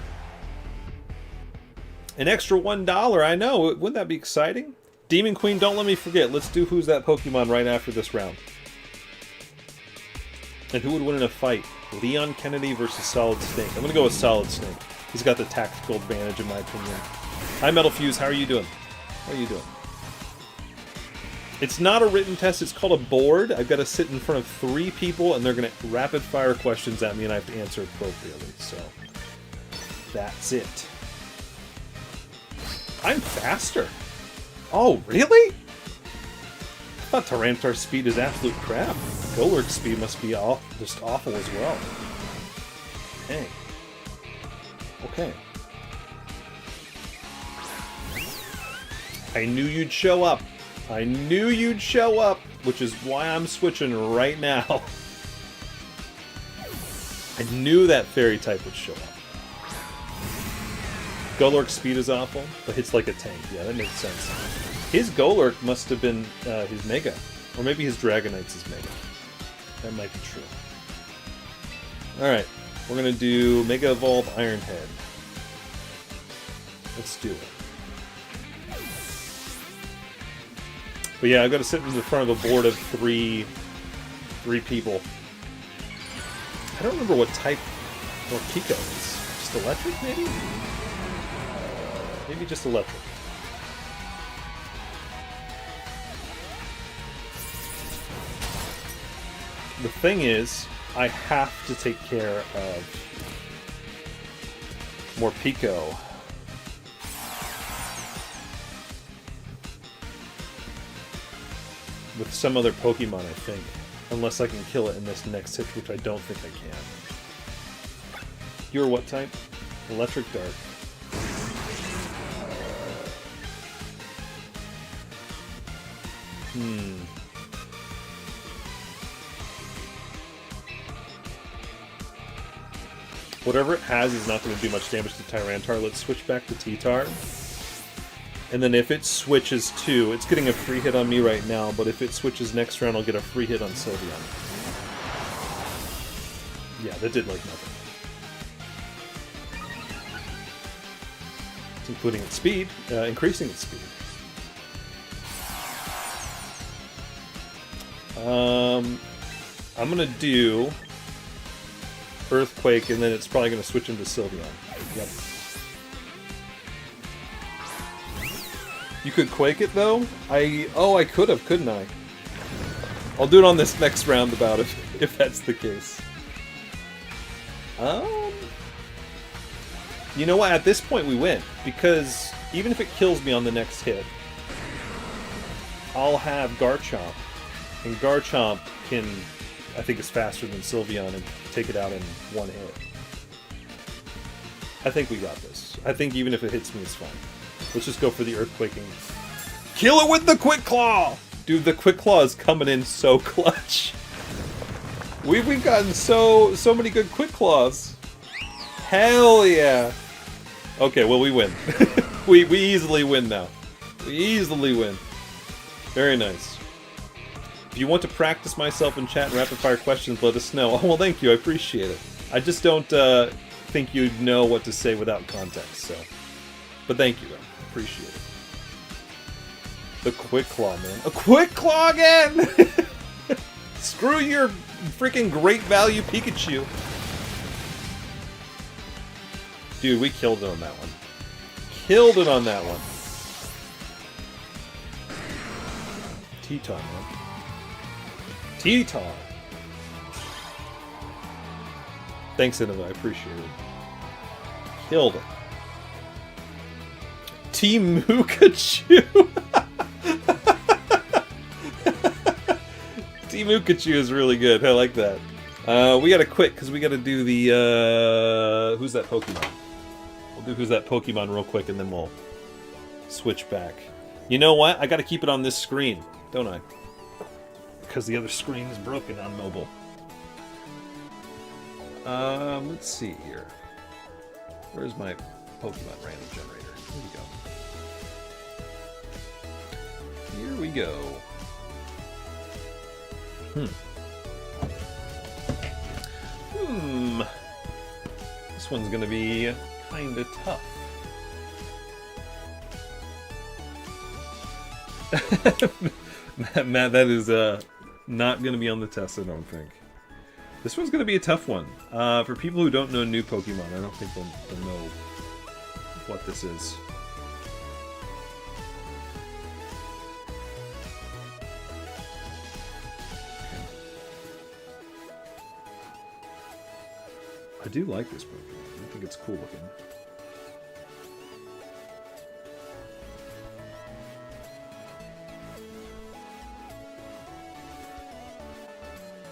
An extra $1. I know. Wouldn't that be exciting? Demon Queen, don't let me forget. Let's do Who's That Pokemon right after this round. And who would win in a fight? Leon Kennedy versus Solid Snake. I'm going to go with Solid Snake. He's got the tactical advantage in my opinion. Hi Metal Fuse, how are you doing? How are you doing? It's not a written test, it's called a board. I've got to sit in front of 3 people and they're going to rapid fire questions at me and I have to answer appropriately. So, that's it. I'm faster. Oh, really? I thought Tyranitar's speed is absolute crap. Golurk's speed must be just awful as well. Dang. Okay. I knew you'd show up. I knew you'd show up, which is why I'm switching right now. I knew that fairy type would show up. Golurk's speed is awful, but hits like a tank. Yeah, that makes sense. His Golurk must have been his Mega. Or maybe his Dragonite's his Mega. That might be true. Alright, we're going to do Mega Evolve Ironhead. Let's do it. But yeah, I've got to sit in the front of a board of three people. I don't remember what type Morpeko is. Just electric, maybe? Maybe just electric. The thing is, I have to take care of Morpeko. With some other Pokemon, I think. Unless I can kill it in this next hit, which I don't think I can. You're what type? Electric Dark. Whatever it has is not going to do much damage to Tyranitar. Let's switch back to T-Tar. And then if it switches to... It's getting a free hit on me right now, but if it switches next round, I'll get a free hit on Sylveon. Yeah, that did like nothing. It's including its speed, increasing its speed. I'm going to do Earthquake, and then it's probably going to switch into Sylveon. Yep. You could Quake it, though? I could have, couldn't I? I'll do it on this next roundabout if that's the case. You know what? At this point, we win. Because even if it kills me on the next hit, I'll have Garchomp. And Garchomp can, I think, is faster than Sylveon and take it out in one hit. I think we got this. I think even if it hits me, it's fine. Let's just go for the Earthquaking. Kill it with the Quick Claw! Dude, the Quick Claw is coming in so clutch. We've gotten so many good Quick Claws. Hell yeah! Okay, well we win. we easily win now. We easily win. Very nice. If you want to practice myself in chat and rapid fire questions, let us know. Oh, well, thank you. I appreciate it. I just don't think you'd know what to say without context, so. But thank you, though. Appreciate it. The Quick Claw, man. A Quick Claw again! Screw your freaking great value Pikachu. Dude, we killed it on that one. Killed it on that one. Teton, man. Teton! Thanks, Innova. I appreciate it. Killed it. Team Mukachu! Team Mukachu is really good. I like that. We gotta quit because we gotta do the who's that Pokemon? We'll do who's that Pokemon real quick and then we'll switch back. You know what? I gotta keep it on this screen, don't I? Because the other screen is broken on mobile. Let's see here. Where's my Pokemon random generator? Here we go. This one's gonna be kinda tough. Matt, that is not gonna be on the test, I don't think. This one's gonna be a tough one. For people who don't know new Pokemon, I don't think they'll know what this is. I do like this Pokemon. I think it's cool looking.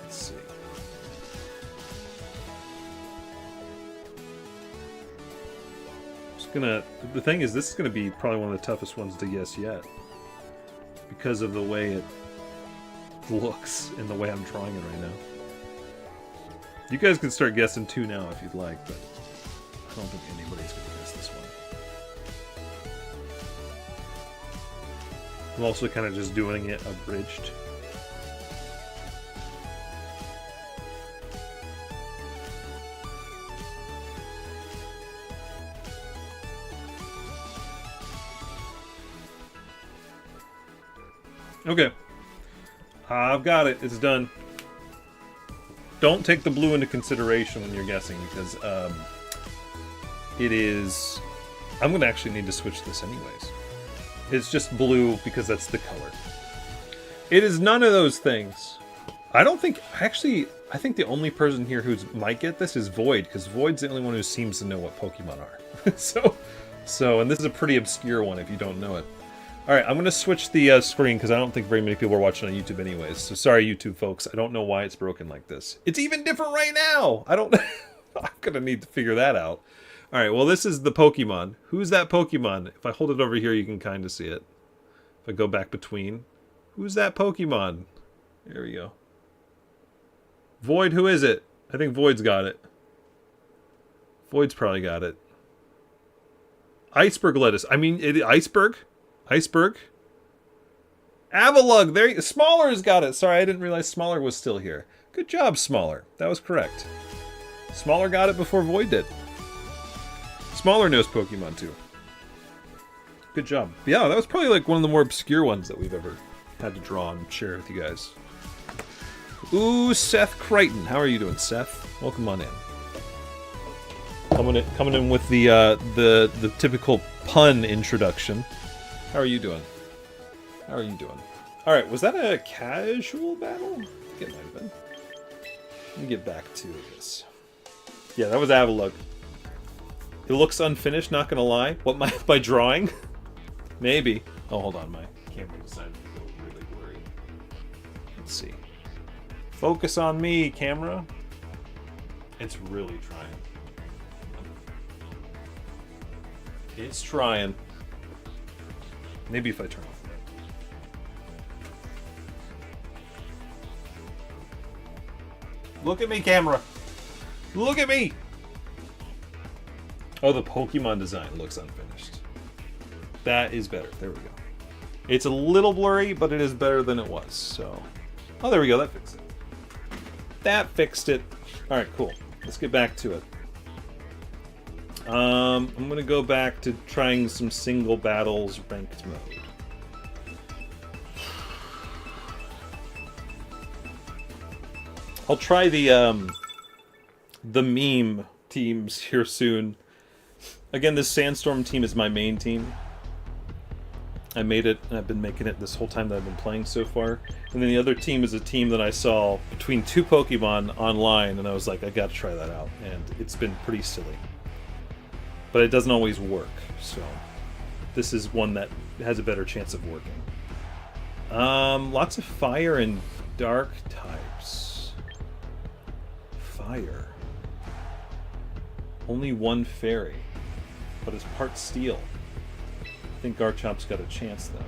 Let's see. Just gonna. The thing is, this is gonna be probably one of the toughest ones to guess yet, because of the way it looks and the way I'm drawing it right now. You guys can start guessing too now if you'd like, but I don't think anybody's going to guess this one. I'm also kind of just doing it abridged. Okay. I've got it. It's done. Don't take the blue into consideration when you're guessing, because it is... I'm going to actually need to switch this anyways. It's just blue because that's the color. It is none of those things. I don't think... Actually, I think the only person here who might get this is Void, because Void's the only one who seems to know what Pokemon are. And this is a pretty obscure one if you don't know it. Alright, I'm going to switch the screen because I don't think very many people are watching on YouTube anyways. So sorry, YouTube folks. I don't know why it's broken like this. It's even different right now! I don't... I'm going to need to figure that out. Alright, well this is the Pokemon. Who's that Pokemon? If I hold it over here, you can kind of see it. If I go back between. Who's that Pokemon? There we go. Void, who is it? I think Void's got it. Void's probably got it. Iceberg lettuce. I mean, Iceberg? Iceberg? Avalugg! There, Smaller got it! Sorry, I didn't realize Smaller was still here. Good job, Smaller. That was correct. Smaller got it before Void did. Smaller knows Pokemon, too. Good job. Yeah, that was probably like one of the more obscure ones that we've ever had to draw and share with you guys. Ooh, Seth Crichton. How are you doing, Seth? Welcome on in. Coming in with the typical pun introduction. How are you doing? How are you doing? Alright, was that a casual battle? I think it might have been. Let me get back to this. Yeah, that was Avalugg. It looks unfinished, not gonna lie. What, my drawing? Maybe. Oh, hold on, my camera decided to go really blurry. Let's see. Focus on me, camera. It's really trying. It's trying. Maybe if I turn off the light. Look at me, camera. Look at me. Oh, the Pokemon design looks unfinished. That is better. There we go. It's a little blurry, but it is better than it was. So, oh, there we go. That fixed it. That fixed it. All right, cool. Let's get back to it. I'm gonna go back to trying some single battles ranked mode. I'll try the meme teams here soon. Again, this Sandstorm team is my main team. I made it, and I've been making it this whole time that I've been playing so far. And then the other team is a team that I saw between two Pokemon online, and I was like, I gotta try that out. And it's been pretty silly. But it doesn't always work, so this is one that has a better chance of working. Lots of fire and dark types. Fire. Only one fairy, but it's part steel. I think Garchomp's got a chance then.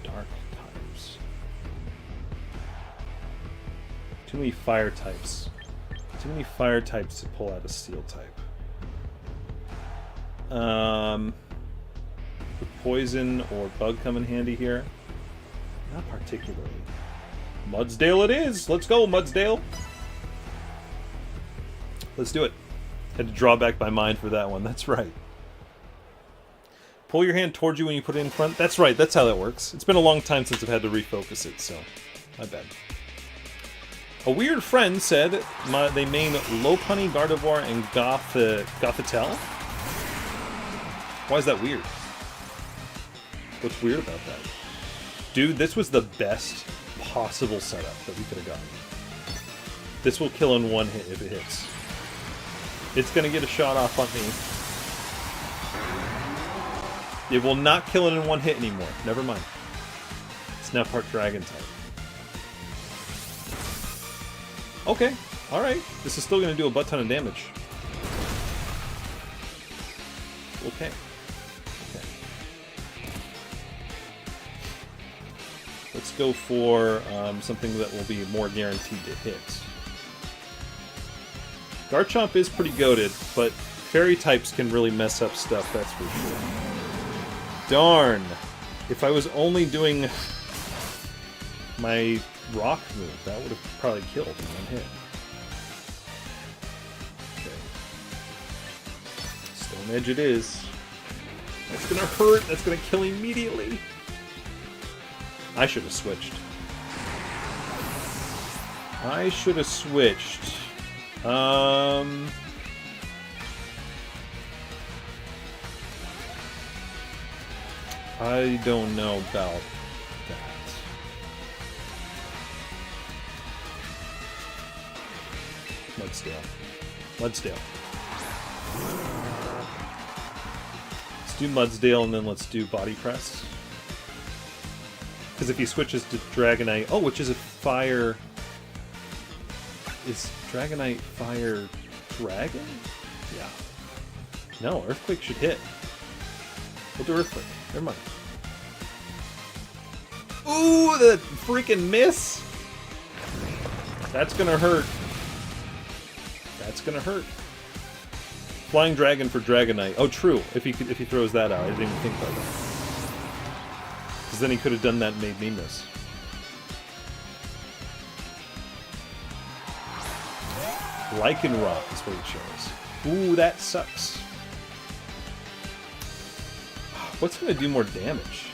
Dark types. Too many fire types. Too many fire types to pull out a steel type. Would poison or bug come in handy here? Not particularly. Mudsdale it is! Let's go, Mudsdale! Let's do it. Had to draw back my mind for that one. That's right. Pull your hand towards you when you put it in front. That's right. That's how that works. It's been a long time since I've had to refocus it, so my bad. A weird friend said they main Lopunny, Gardevoir, and Gothitelle. Why is that weird? What's weird about that? Dude, this was the best possible setup that we could have gotten. This will kill in one hit if it hits. It's gonna get a shot off on me. It will not kill it in one hit anymore. Never mind. It's now part Dragon type. Okay, alright. This is still gonna do a butt ton of damage. Okay. Okay. Let's go for something that will be more guaranteed to hit. Garchomp is pretty goated, but fairy types can really mess up stuff, that's for sure. Darn! If I was only doing my rock move, that would have probably killed in one hit. Okay. Stone Edge it is. That's gonna hurt! That's gonna kill immediately! I should have switched. I should have switched. I don't know about that. Mudsdale. Mudsdale. Let's do Mudsdale and then let's do Body Press. Because if he switches to Dragonite... Oh, which is a fire... Is Dragonite Fire Dragon? Yeah. No, Earthquake should hit. We'll do Earthquake. Never mind. Ooh, the freaking miss! That's gonna hurt. That's gonna hurt. Flying Dragon for Dragonite. Oh, true. If he throws that out, I didn't even think about that. Because then he could have done that and made me miss. Lycanroc is what it shows. Ooh, that sucks. What's going to do more damage?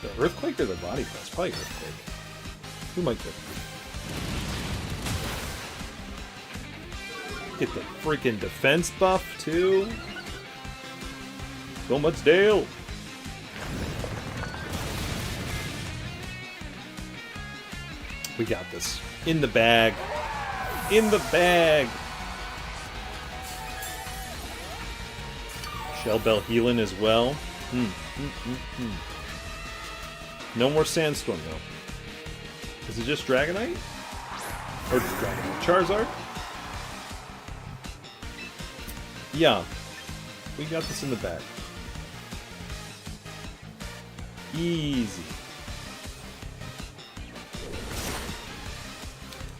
The Earthquake or the Body Press? Probably Earthquake. Who might get it? Get the freaking defense buff, too. Go Mudsdale! We got this. In the bag. In the bag! Shell Bell healing as well. No more Sandstorm, though. Is it just Dragonite? Or just Dragonite? Charizard? Yeah. We got this in the bag. Easy.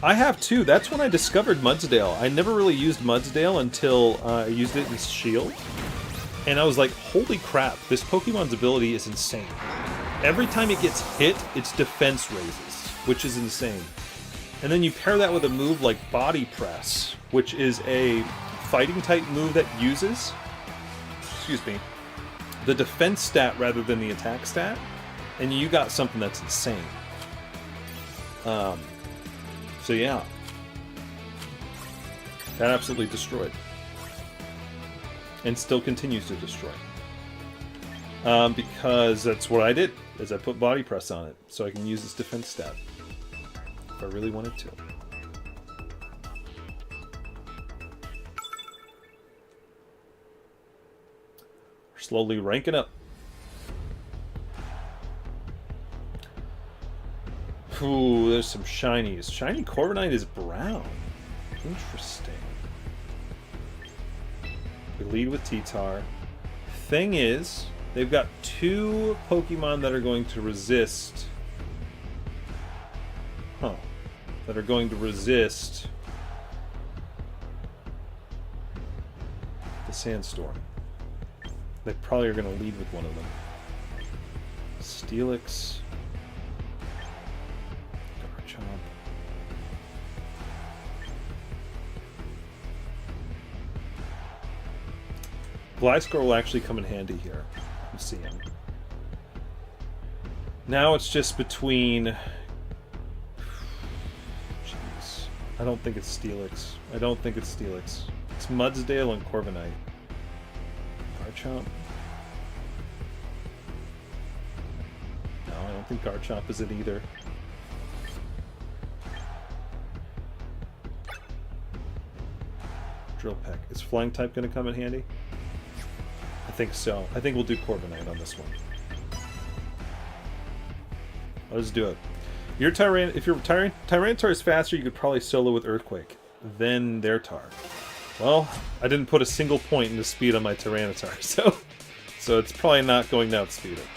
I have too. That's when I discovered Mudsdale. I never really used Mudsdale until I used it in Shield. And I was like, holy crap, this Pokemon's ability is insane. Every time it gets hit, its defense raises, which is insane. And then you pair that with a move like Body Press, which is a fighting type move that uses, excuse me, the defense stat rather than the attack stat, and you got something that's insane. So yeah, that absolutely destroyed, and still continues to destroy. Because that's what I did, is I put Body Press on it, so I can use its defense stat if I really wanted to. We're slowly ranking up. Ooh, there's some shinies. Shiny Corviknight is brown. Interesting. We lead with T-Tar. Thing is, they've got two Pokemon that are going to resist... That are going to resist... the Sandstorm. They probably are going to lead with one of them. Steelix... Gliscor will actually come in handy here. I'm seeing. Now it's just between... Jeez. I don't think it's Steelix. I don't think it's Steelix. It's Mudsdale and Corviknight. Garchomp? No, I don't think Garchomp is it either. Drill Peck. Is Flying type going to come in handy? I think so. I think we'll do Corviknight on this one. Let's do it. Your if your Tyranitar is faster, you could probably solo with Earthquake. Then their Tar. Well, I didn't put a single point into speed on my Tyranitar, so it's probably not going to outspeed it.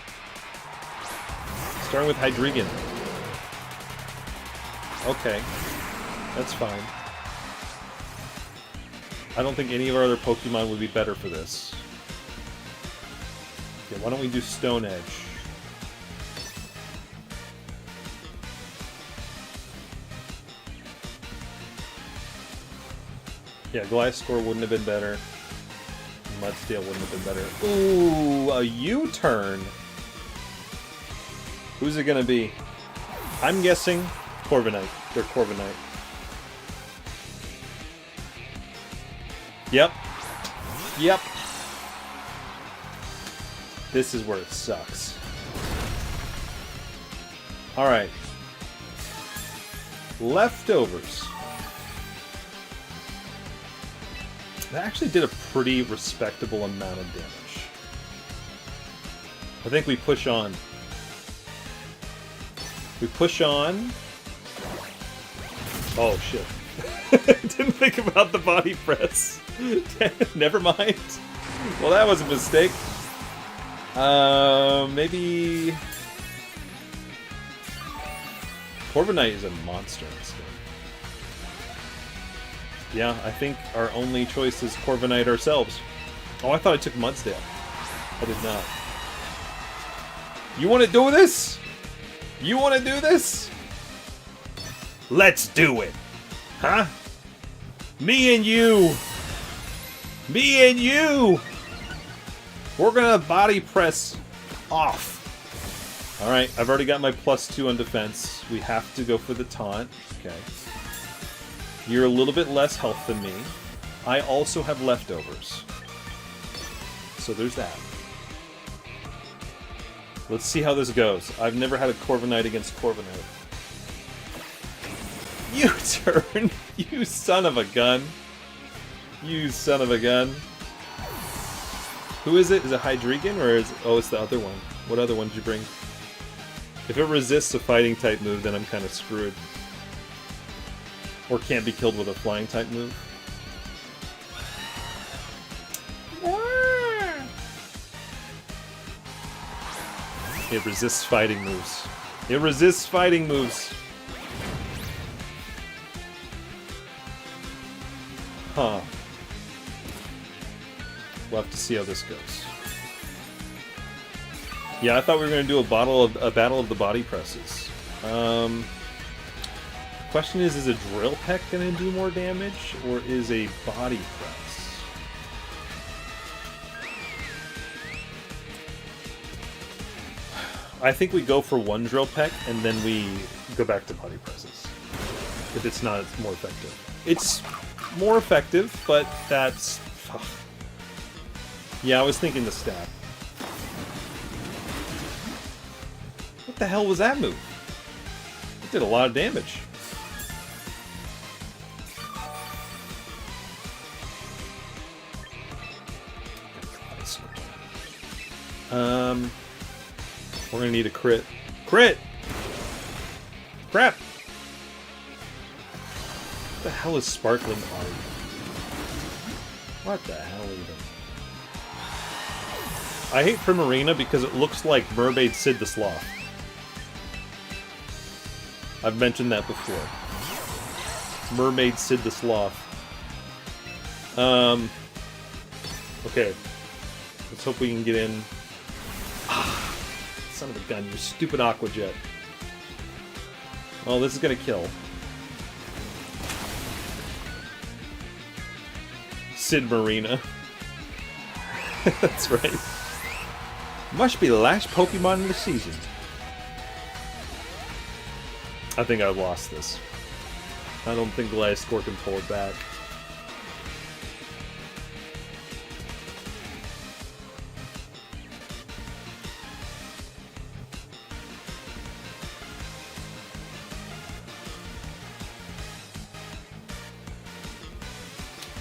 Starting with Hydreigon. Okay. That's fine. I don't think any of our other Pokemon would be better for this. Okay, why don't we do Stone Edge? Yeah, Gliscor wouldn't have been better. Mudsdale wouldn't have been better. Ooh, a U-turn! Who's it gonna be? I'm guessing Corviknight. They're Corviknight. Yep. Yep. This is where it sucks. Alright. Leftovers. That actually did a pretty respectable amount of damage. I think we push on. We push on. Oh shit. Didn't think about the body press. Never mind. Well, that was a mistake. Maybe... Corviknight is a monster in this game. Yeah, I think our only choice is Corviknight ourselves. Oh, I thought I took Mudsdale. I did not. You want to do this? You want to do this? Let's do it. Huh? Me and you. Me and you. We're gonna body press off. Alright, I've already got my +2 on defense. We have to go for the taunt. Okay. You're a little bit less health than me. I also have leftovers. So there's that. Let's see how this goes. I've never had a Corviknight against Corviknight. You turn! You son of a gun! You son of a gun! Who is it? Is it Hydreigon or is... Oh, it's the other one. What other one did you bring? If it resists a fighting type move, then I'm kind of screwed. Or can't be killed with a flying type move. It resists fighting moves. It resists fighting moves. Huh. We'll have to see how this goes. Yeah, I thought we were going to do a battle of the body presses. Question is a Drill Peck going to do more damage, or is a body press? I think we go for one Drill Peck, and then we go back to body presses. If it's not, it's more effective. It's more effective, but that's... Ugh. Yeah, I was thinking the stab. What the hell was that move? It did a lot of damage. We're gonna need a crit. Crit! Crap! What the hell is Sparkling Art? What the hell even? I hate Primarina because it looks like Mermaid Sid the Sloth. I've mentioned that before. Mermaid Sid the Sloth. Okay. Let's hope we can get in. Son of a gun, you stupid Aqua Jet. Well, this is gonna kill. Sid Marina. That's right. Must be the last Pokemon of the season. I think I lost this. I don't think Gliscor can pull it back.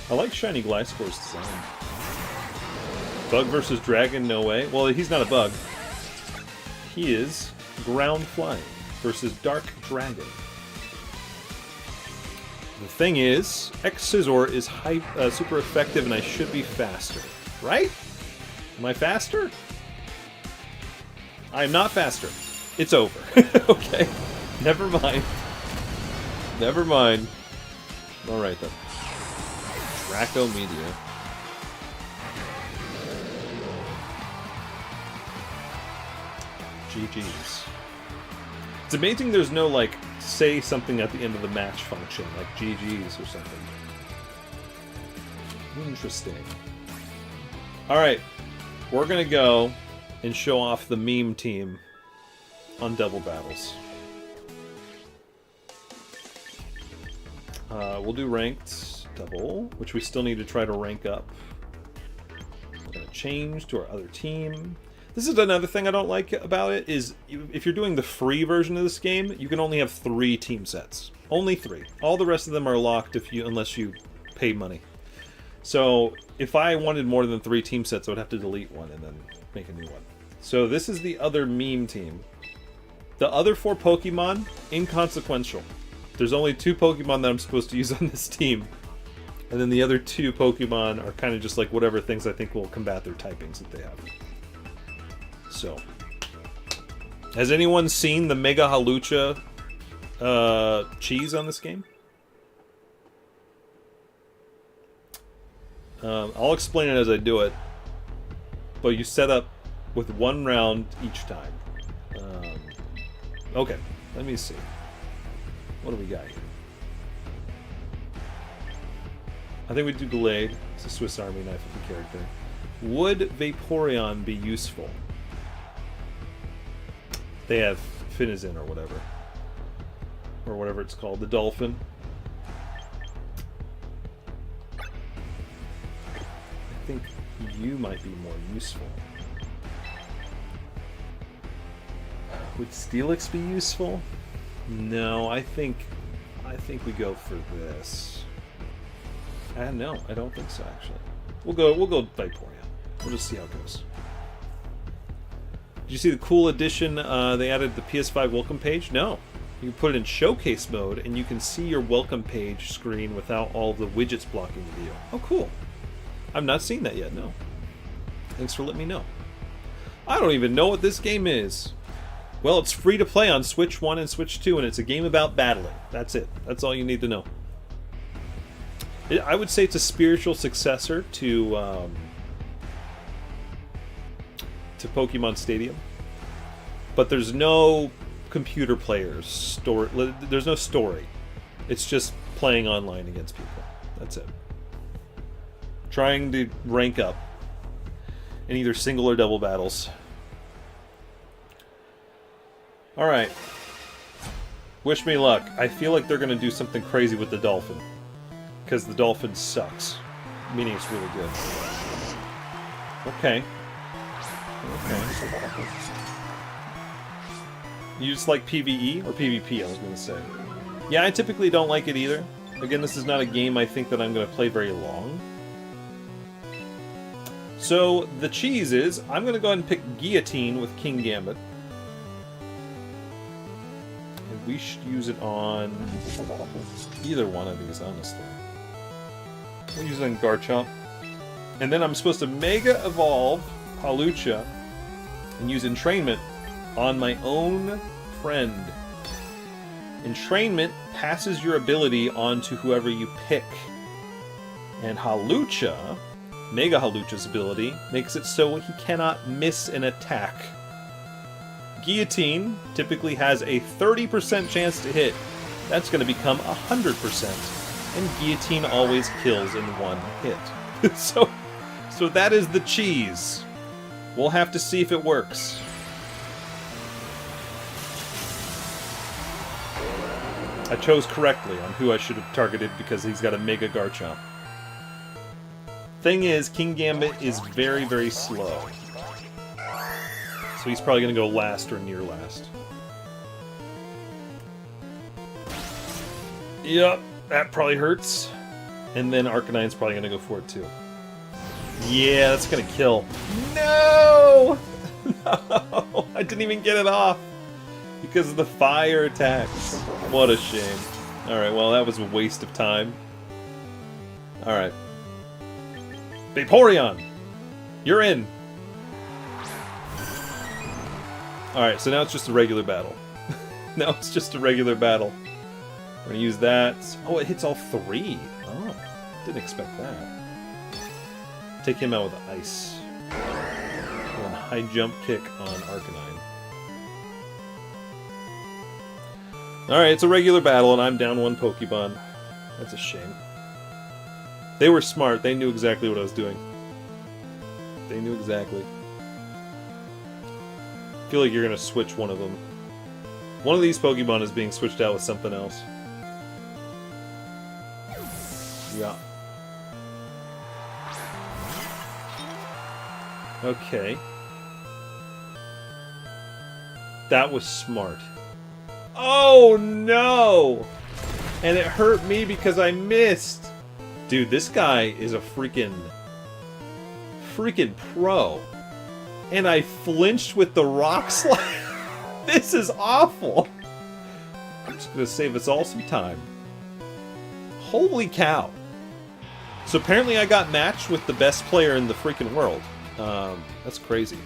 I like Shiny Gliscor's design. Bug versus Dragon, no way. Well, he's not a bug. He is Ground Flying versus Dark Dragon. The thing is, X-Scissor is super effective and I should be faster. Right? Am I faster? I'm not faster. It's over. Okay. Never mind. Never mind. Alright then. Draco Meteor. GG's. It's amazing there's no, like, say something at the end of the match function, like GG's or something. Interesting. Alright, we're gonna go and show off the meme team on Double Battles. We'll do ranked double, which we still need to try to rank up. We're gonna change to our other team. This is another thing I don't like about it, is if you're doing the free version of this game, you can only have 3 team sets. Only 3. All the rest of them are locked unless you pay money. So if I wanted more than 3 team sets, I would have to delete one and then make a new one. So this is the other meme team. The other 4 Pokemon, inconsequential. There's only 2 Pokemon that I'm supposed to use on this team. And then the other 2 Pokemon are kind of just like whatever things I think will combat their typings that they have. So, has anyone seen the Mega Halucha cheese on this game? I'll explain it as I do it, but you set up with 1 round each time. Okay, let me see. What do we got here? I think we do Gallade. It's a Swiss Army knife of the character. Would Vaporeon be useful? They have Finizen or whatever. Or whatever it's called. The Dolphin. I think you might be more useful. Would Steelix be useful? No, I think we go for this. No, I don't think so actually. We'll go Vaporeon. We'll just see how it goes. Did you see the cool addition they added the PS5 welcome page? No. You can put it in showcase mode and you can see your welcome page screen without all the widgets blocking the view. Oh cool. I've not seen that yet, no. Thanks for letting me know. I don't even know what this game is. Well, it's free to play on Switch 1 and Switch 2, and it's a game about battling. That's it. That's all you need to know. I would say it's a spiritual successor to Pokemon Stadium. But there's no computer players. There's no story. It's just playing online against people. That's it. Trying to rank up in either single or double battles. Alright. Wish me luck. I feel like they're going to do something crazy with the Dolphin. Because the Dolphin sucks. Meaning it's really good. Okay. Okay. You just like PvE? Or PvP, I was going to say. Yeah, I typically don't like it either. Again, this is not a game I think that I'm going to play very long. So, the cheese is, I'm going to go ahead and pick Guillotine with Kingambit. And we should use it on either one of these, honestly. We'll use it on Garchomp. And then I'm supposed to Mega Evolve Hawlucha and use Entrainment on my own friend. Entrainment passes your ability on to whoever you pick. And Hawlucha, Mega Hawlucha's ability, makes it so he cannot miss an attack. Guillotine typically has a 30% chance to hit. That's going to become 100%. And Guillotine always kills in one hit. So that is the cheese. We'll have to see if it works. I chose correctly on who I should have targeted because he's got a Mega Garchomp. Thing is, Kingambit is very, very slow. So he's probably going to go last or near last. Yep, that probably hurts. And then Arcanine's probably going to go for it too. Yeah, that's going to kill. No! No! I didn't even get it off. Because of the fire attacks. What a shame. Alright, well that was a waste of time. Alright. Vaporeon! You're in! Alright, so now it's just a regular battle. Now it's just a regular battle. We're gonna use that. Oh, it hits all three! Oh, didn't expect that. Take him out with Ice. And high jump kick on Arcanine. Alright, it's a regular battle and I'm down one Pokemon. That's a shame. They were smart. They knew exactly what I was doing. They knew exactly. I feel like you're going to switch one of them. One of these Pokemon is being switched out with something else. Yeah. Okay. That was smart. Oh no! And it hurt me because I missed. Dude, this guy is a freaking pro. And I flinched with the rock slide. This is awful. I'm just gonna save us all some time. Holy cow. So apparently I got matched with the best player in the freaking world. That's crazy.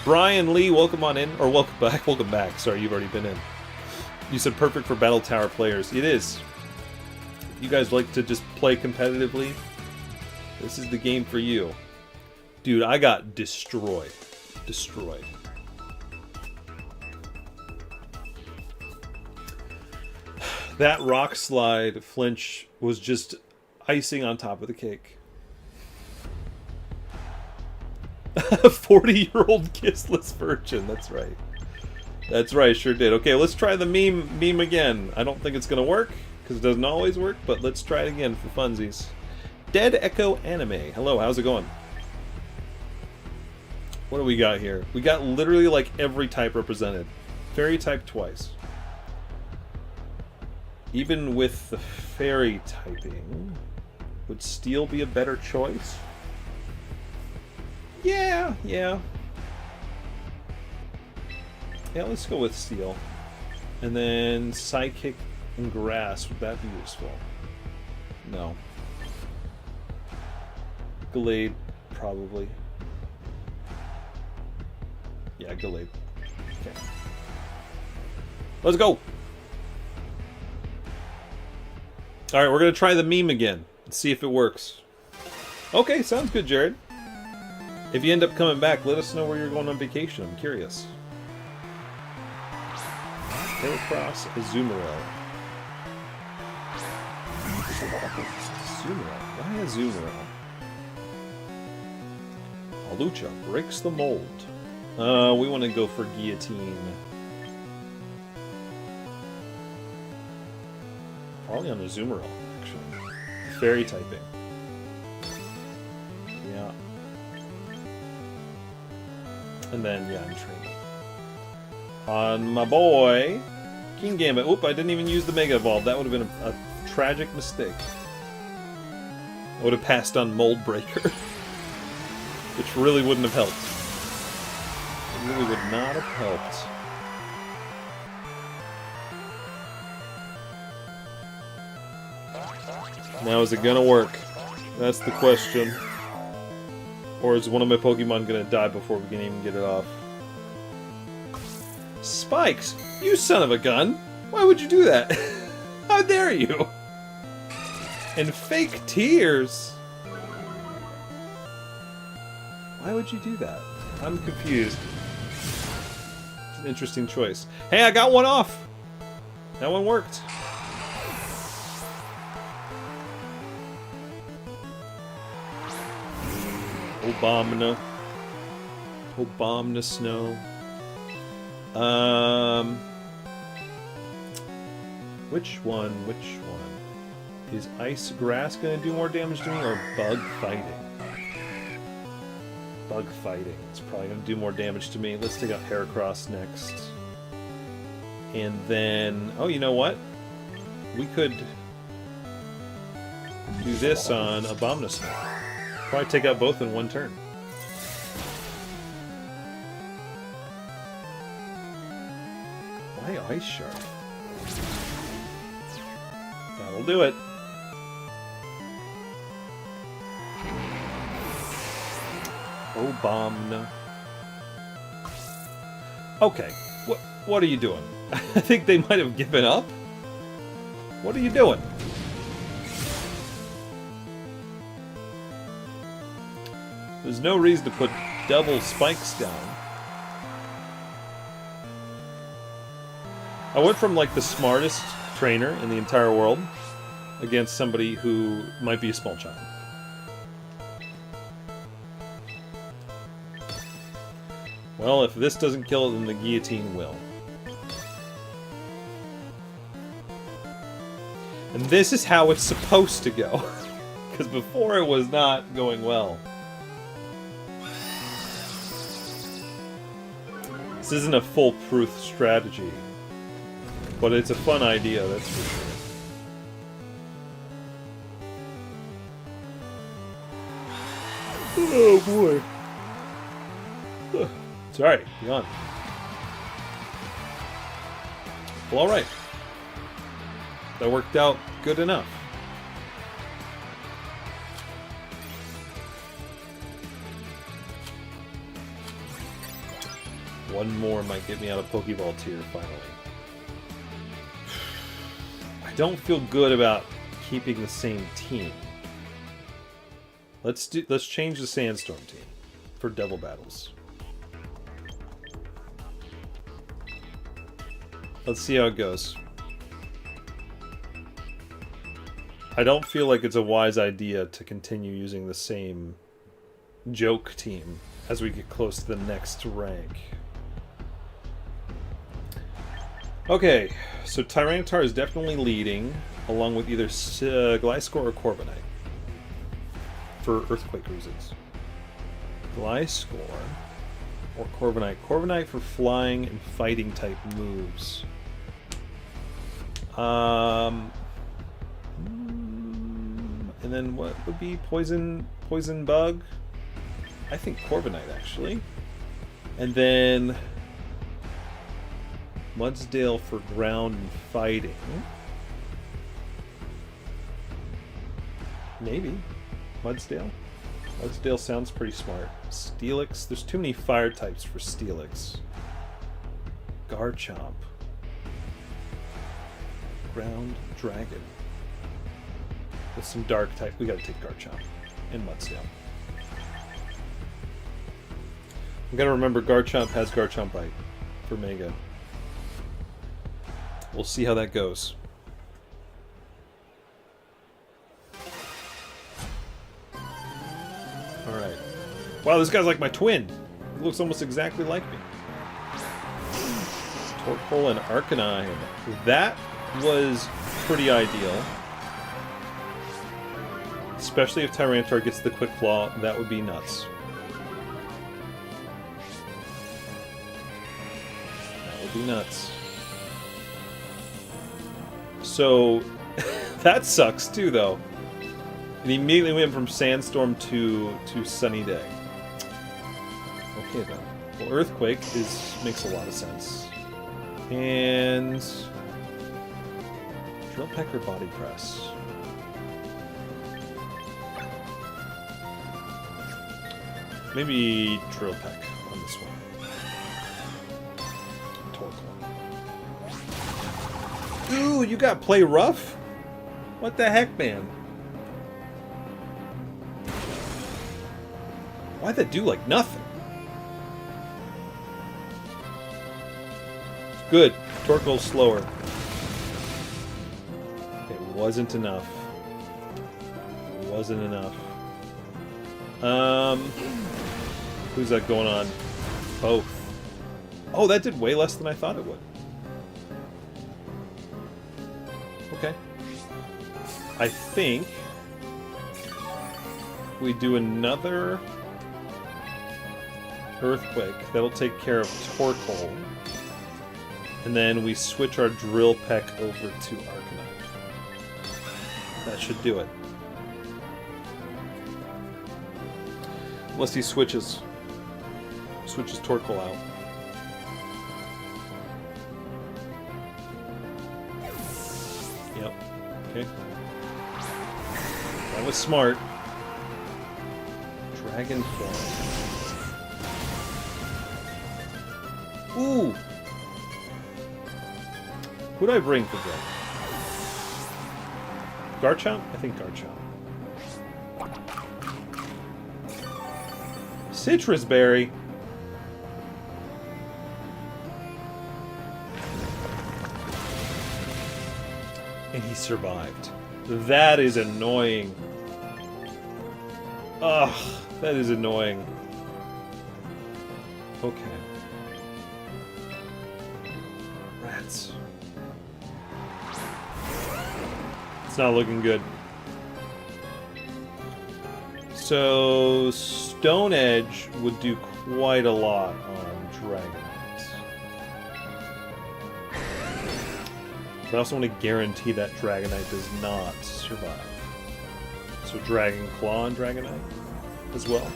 Brian Lee, welcome on in. Or welcome back. Welcome back. Sorry, you've already been in. You said perfect for Battle Tower players. It is. If you guys like to just play competitively, this is the game for you. Dude, I got destroyed. Destroyed. That rock slide flinch was just icing on top of the cake. 40-year-old kissless virgin, that's right. That's right, sure did. Okay, let's try the meme again. I don't think it's gonna work, because it doesn't always work, but let's try it again for funsies. Dead Echo Anime. Hello, how's it going? What do we got here? We got literally like every type represented. Fairy type twice. Even with the fairy typing, would steel be a better choice? Yeah. Yeah, let's go with steel. And then psychic and grass, would that be useful? No. Gallade, probably. Yeah, Gallade. Okay. Let's go! Alright, we're gonna try the meme again. Let's see if it works. Okay, sounds good, Jared. If you end up coming back, let us know where you're going on vacation. I'm curious. Heracross Azumarill. Azumarill? Why Azumarill? Alucha breaks the mold. We want to go for Guillotine. Probably on Azumarill, actually. Fairy typing. Yeah. And then, yeah, I'm training. On my boy, Kingambit. Oop, I didn't even use the Mega Evolve. That would have been a tragic mistake. I would have passed on Mold Breaker. Which really wouldn't have helped. It really would not have helped. Now, is it gonna work? That's the question. Or is one of my Pokemon gonna die before we can even get it off? Spikes! You son of a gun! Why would you do that? How dare you? And fake tears! Why would you do that? I'm confused. It's an interesting choice. Hey, I got one off! That one worked. Obomna. Obomna Snow. Which one? Is Ice Grass gonna do more damage to me, or Bug Fighting? Bug Fighting. It's probably gonna do more damage to me. Let's take out Heracross next. And then... oh, you know what? We could do this on Abominus. Probably take out both in one turn. Why Ice Shark? That'll do it. Obomna. Okay, what are you doing? I think they might have given up. What are you doing? There's no reason to put double spikes down. I went from like the smartest trainer in the entire world against somebody who might be a small child. Well, if this doesn't kill it, then the guillotine will. And this is how it's supposed to go. Because before it was not going well. This isn't a foolproof strategy. But it's a fun idea, that's for sure. Oh boy. Sorry, yawn. Well, alright. That worked out good enough. One more might get me out of Pokeball tier, finally. I don't feel good about keeping the same team. Let's change the Sandstorm team for Devil Battles. Let's see how it goes. I don't feel like it's a wise idea to continue using the same joke team as we get close to the next rank. Okay, so Tyranitar is definitely leading, along with either Gliscor or Corviknight, for Earthquake reasons. Gliscor Or Corviknight. Corviknight for flying and fighting type moves. And then what would be Poison Bug? I think Corviknight, actually. And then Mudsdale for ground and fighting. Maybe. Mudsdale? Mudsdale sounds pretty smart. Steelix. There's too many fire types for Steelix. Garchomp. Ground Dragon. With some dark type. We gotta take Garchomp. And Mudsdale. I gotta remember Garchomp has Garchomp Bite for Mega. We'll see how that goes. Alright. Wow, this guy's like my twin. He looks almost exactly like me. Torkoal and Arcanine. That was pretty ideal. Especially if Tyranitar gets the Quick Claw, that would be nuts. That would be nuts. So, that sucks too, though. And he immediately went from Sandstorm to Sunny Day. Okay, then. Well, Earthquake makes a lot of sense. And Drill Peck or Body Press? Maybe Drill Peck on this one. Torkoal. Ooh, you got Play Rough? What the heck, man? Why'd that do like nothing? Good. Torkoal's slower. It wasn't enough. It wasn't enough. Who's that going on? Both. Oh, that did way less than I thought it would. Okay. I think we do another Earthquake. That'll take care of Torkoal. And then we switch our Drill Peck over to Arcanine. That should do it. Unless he switches Torkoal out. Yep. Okay. That was smart. Dragon Form. Ooh! Who do I bring for Dragon? Garchomp? I think Garchomp. Citrus Berry. And he survived. That is annoying. Ugh, that is annoying. Okay. Rats. It's not looking good. So, Stone Edge would do quite a lot on Dragonite. But I also want to guarantee that Dragonite does not survive. So Dragon Claw on Dragonite as well.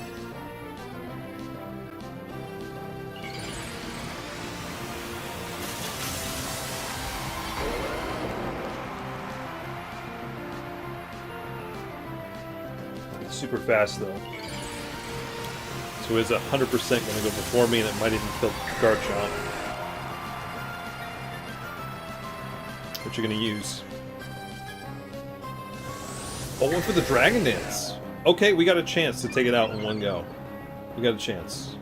Super fast though, so it's 100% going to go before me, and it might even kill Garchomp. What you going to use? Oh, went for the Dragon Dance. Okay, we got a chance to take it out in one go. We got a chance.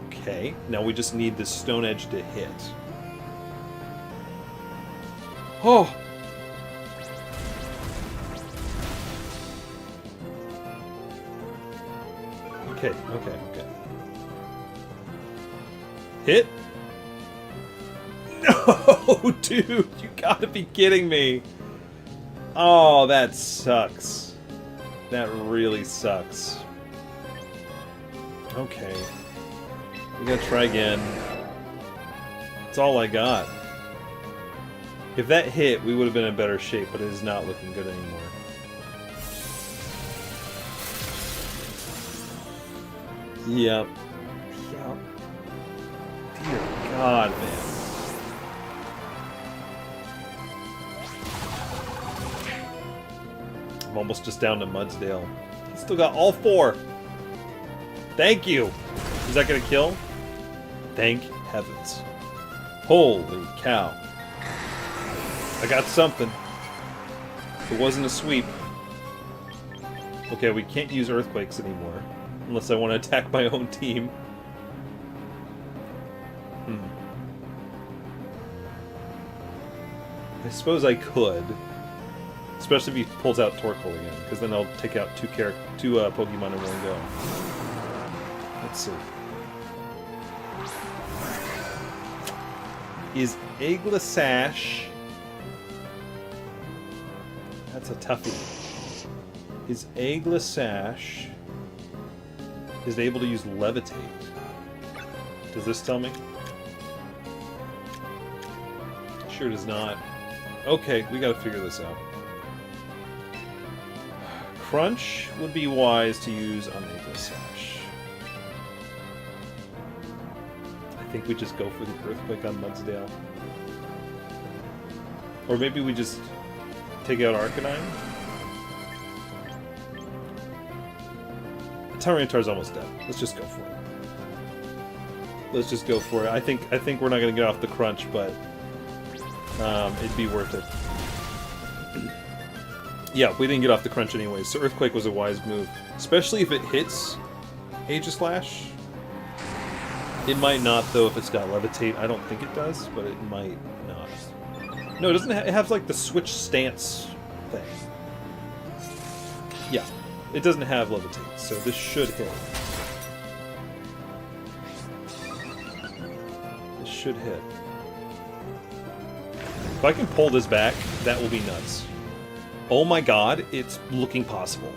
Okay, now we just need this Stone Edge to hit. Oh! Okay. Hit? No, dude, you gotta be kidding me. Oh, that sucks. That really sucks. Okay. We gotta try again. That's all I got. If that hit, we would have been in better shape, but it is not looking good anymore. Yep. Yep. Dear God, man. I'm almost just down to Mudsdale. He still got all 4. Thank you. Is that gonna kill? Thank heavens. Holy cow. I got something. It wasn't a sweep. Okay, we can't use earthquakes anymore. Unless I want to attack my own team. I suppose I could. Especially if he pulls out Torkoal again. Because then I'll take out two Pokemon in one go. Let's see. Is Aiglasash... That's a toughie. Is Aiglasash... is able to use Levitate? Does this tell me? Sure does not. Okay, we gotta figure this out. Crunch would be wise to use on Aiglasash. I think we just go for the Earthquake on Mudsdale. Or maybe we just take out Arcanine? Tyranitar's almost dead. Let's just go for it. Let's just go for it. I think we're not gonna get off the crunch, but it'd be worth it. Yeah, we didn't get off the crunch anyway, so Earthquake was a wise move. Especially if it hits Aegislash. It might not, though, if it's got Levitate. I don't think it does, but it might not. No, it doesn't it has like the switch stance thing. Yeah, it doesn't have Levitate, so this should hit. This should hit. If I can pull this back, that will be nuts. Oh my god, it's looking possible.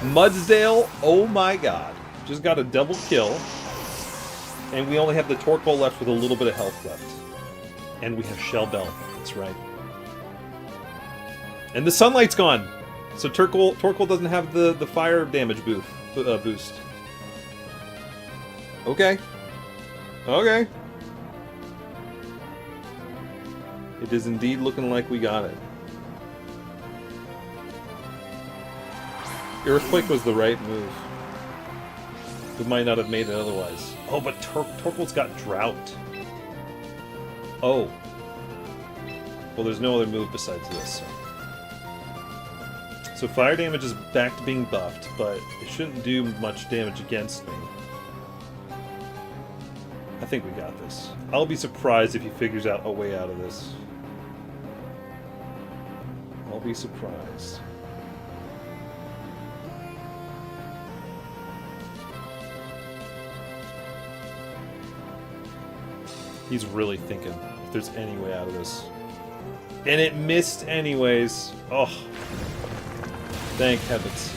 Mudsdale, oh my god. Just got a double kill. And we only have the Torkoal left with a little bit of health left. And we have Shell Bell, that's right. And the sunlight's gone! So Torkoal doesn't have the fire damage boost. Okay. Okay. It is indeed looking like we got it. Earthquake was the right move. We might not have made it otherwise. Oh, but Torkoal's got Drought. Oh. Well, there's no other move besides this. So fire damage is back to being buffed, but it shouldn't do much damage against me. I think we got this. I'll be surprised if he figures out a way out of this. I'll be surprised. He's really thinking if there's any way out of this. And it missed anyways. Oh. Thank heavens.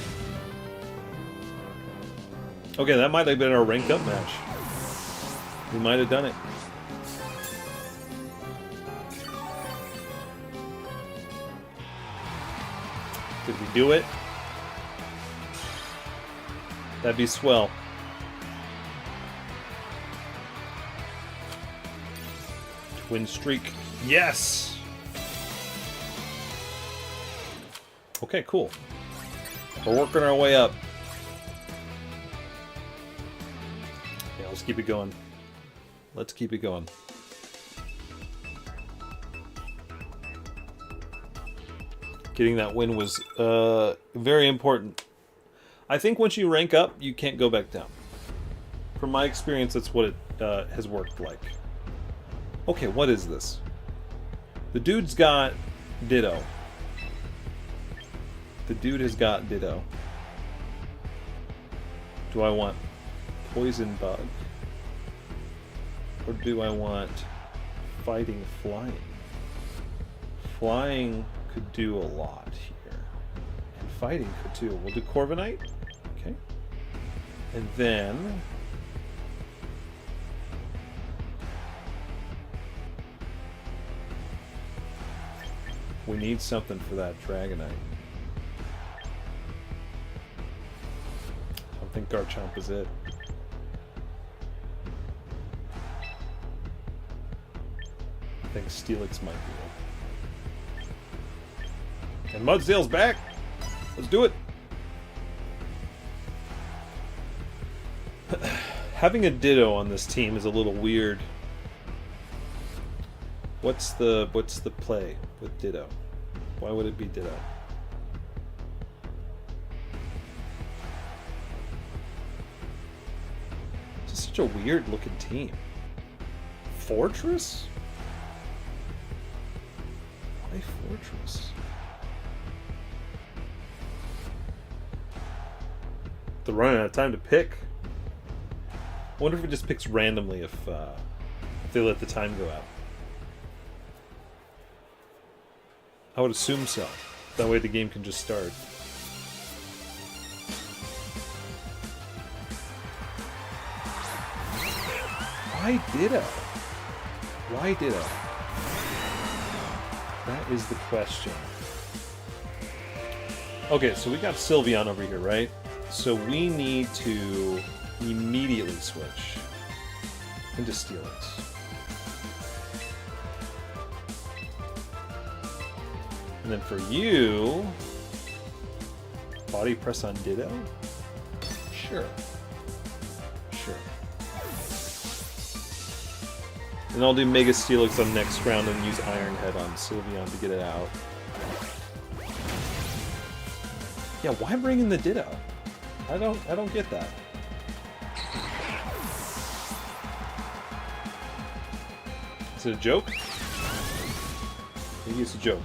Okay, that might have been our rank up match. We might have done it. Did we do it? That'd be swell. Twin streak. Yes! Okay, cool. We're working our way up. Yeah, let's keep it going. Let's keep it going. Getting that win was very important. I think once you rank up, you can't go back down. From my experience, that's what it has worked like. Okay, what is this? The dude's got Ditto. The dude has got Ditto. Do I want Poison Bug? Or do I want Fighting Flying? Flying could do a lot here. And Fighting could too. We'll do Corviknight. Okay. And then we need something for that Dragonite. I don't think Garchomp is it. I think Steelix might be it. And Mudsdale's back! Let's do it! Having a Ditto on this team is a little weird. What's the play with Ditto? Why would it be Ditto? It's just such a weird looking team. Fortress? Why Fortress? They're running out of time to pick. I wonder if it just picks randomly if they let the time go out. I would assume so. That way the game can just start. Why Ditto? Why Ditto? That is the question. Okay, so we got Sylveon over here, right? So we need to immediately switch into Steelix. And then for you, body press on Ditto? Sure. Sure. And I'll do Mega Steelix on next round and use Iron Head on Sylveon to get it out. Yeah, why bring in the Ditto? I don't get that. Is it a joke? Maybe it's a joke.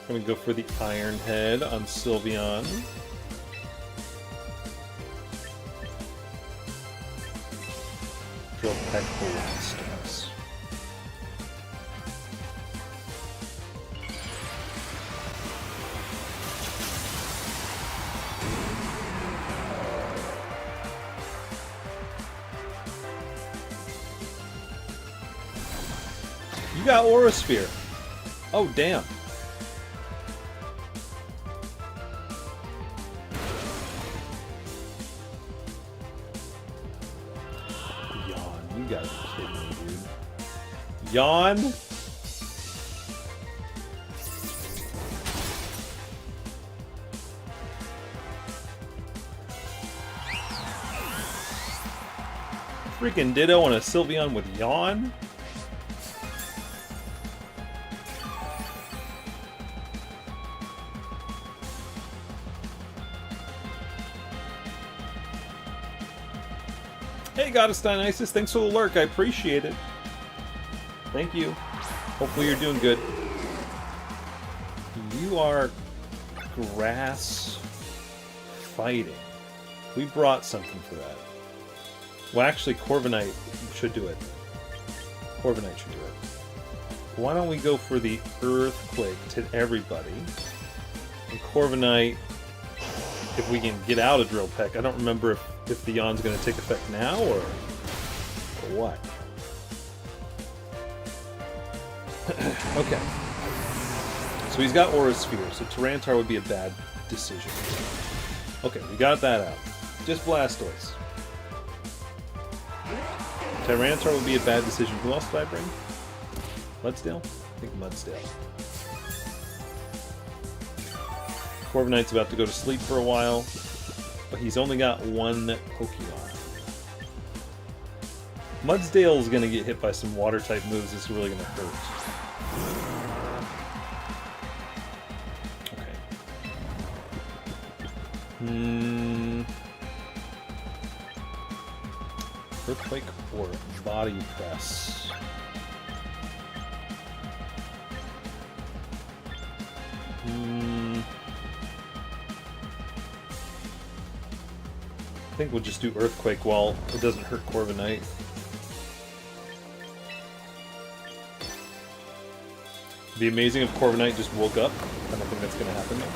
I'm gonna go for the Iron Head on Sylveon. Drill Peck Blastoise. You got Aura Sphere. Oh, damn. You gotta be kidding me, dude. Yawn? Freaking Ditto on a Sylveon with Yawn? Hey, Goddess Dionysus, thanks for the lurk. I appreciate it. Thank you. Hopefully you're doing good. You are grass fighting. We brought something for that. Well, actually, Corviknight should do it. Corviknight should do it. Why don't we go for the Earthquake to everybody? And Corviknight, if we can get out of Drill Peck. I don't remember if the Yawn's going to take effect now or what. Okay. So he's got Aura Sphere, so Tyranitar would be a bad decision. Okay, we got that out. Just Blastoise. Tyranitar would be a bad decision. Who else did I bring? Mudsdale? I think Mudsdale. Corviknight's about to go to sleep for a while, but he's only got one Pokemon. Mudsdale's gonna get hit by some water-type moves. It's really gonna hurt. Earthquake or Body Press? I think we'll just do Earthquake while it doesn't hurt Corviknight. It'd be amazing if Corviknight just woke up. I don't think that's going to happen though.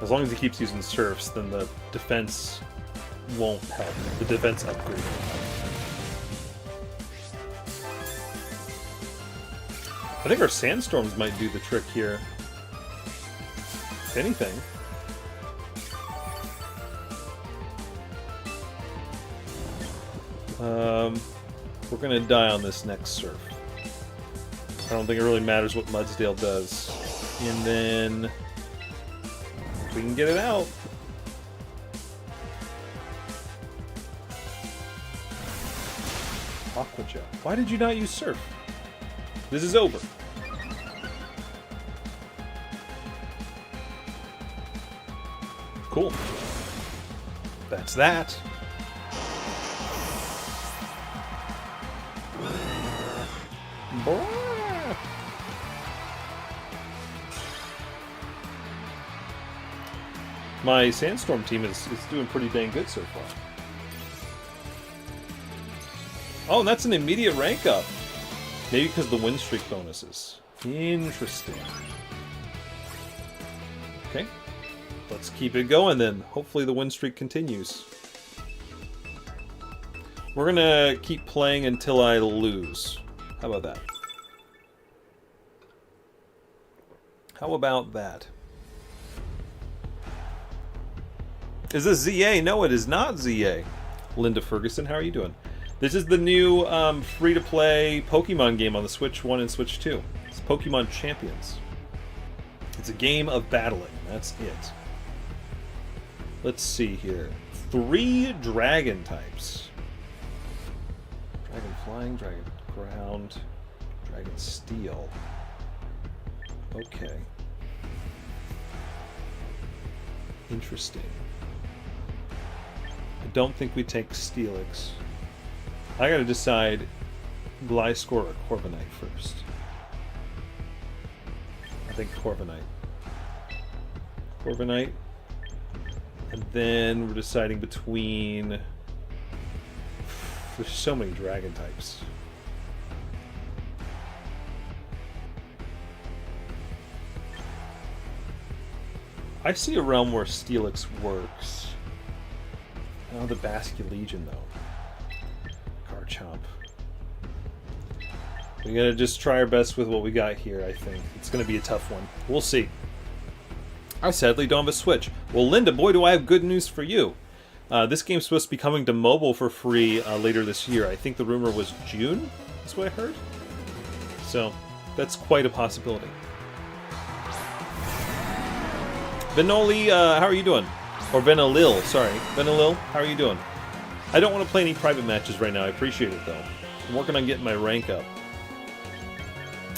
As long as he keeps using Surfs, then the defense won't help. The defense upgrade won't help. I think our Sandstorms might do the trick here. If anything. We're gonna die on this next Surf. I don't think it really matters what Mudsdale does. And then we can get it out. Aqua Jet. Why did you not use Surf? This is over. Cool. That's that. My Sandstorm team is doing pretty dang good so far. Oh, and that's an immediate rank up. Maybe because of the win streak bonuses. Interesting. Okay. Let's keep it going then. Hopefully the win streak continues. We're gonna keep playing until I lose. How about that? How about that? Is this ZA? No, it is not ZA. Linda Ferguson, how are you doing? This is the new free-to-play Pokemon game on the Switch 1 and Switch 2. It's Pokemon Champions. It's a game of battling. That's it. Let's see here. 3 dragon types. Dragon Flying, Dragon Ground, Dragon Steel. Okay. Interesting. I don't think we take Steelix. I gotta decide Gliscor or Corviknight first. I think Corviknight. Corviknight. And then we're deciding between... There's so many dragon types. I see a realm where Steelix works. Oh, the Basculegion, though. Garchomp. We gotta just try our best with what we got here, I think. It's gonna be a tough one. We'll see. I sadly don't have a Switch. Well, Linda, boy, do I have good news for you. This game's supposed to be coming to mobile for free later this year. I think the rumor was June, is what I heard. So, that's quite a possibility. Venoli, how are you doing? Or Venalil, sorry. Venalil, how are you doing? I don't want to play any private matches right now. I appreciate it, though. I'm working on getting my rank up.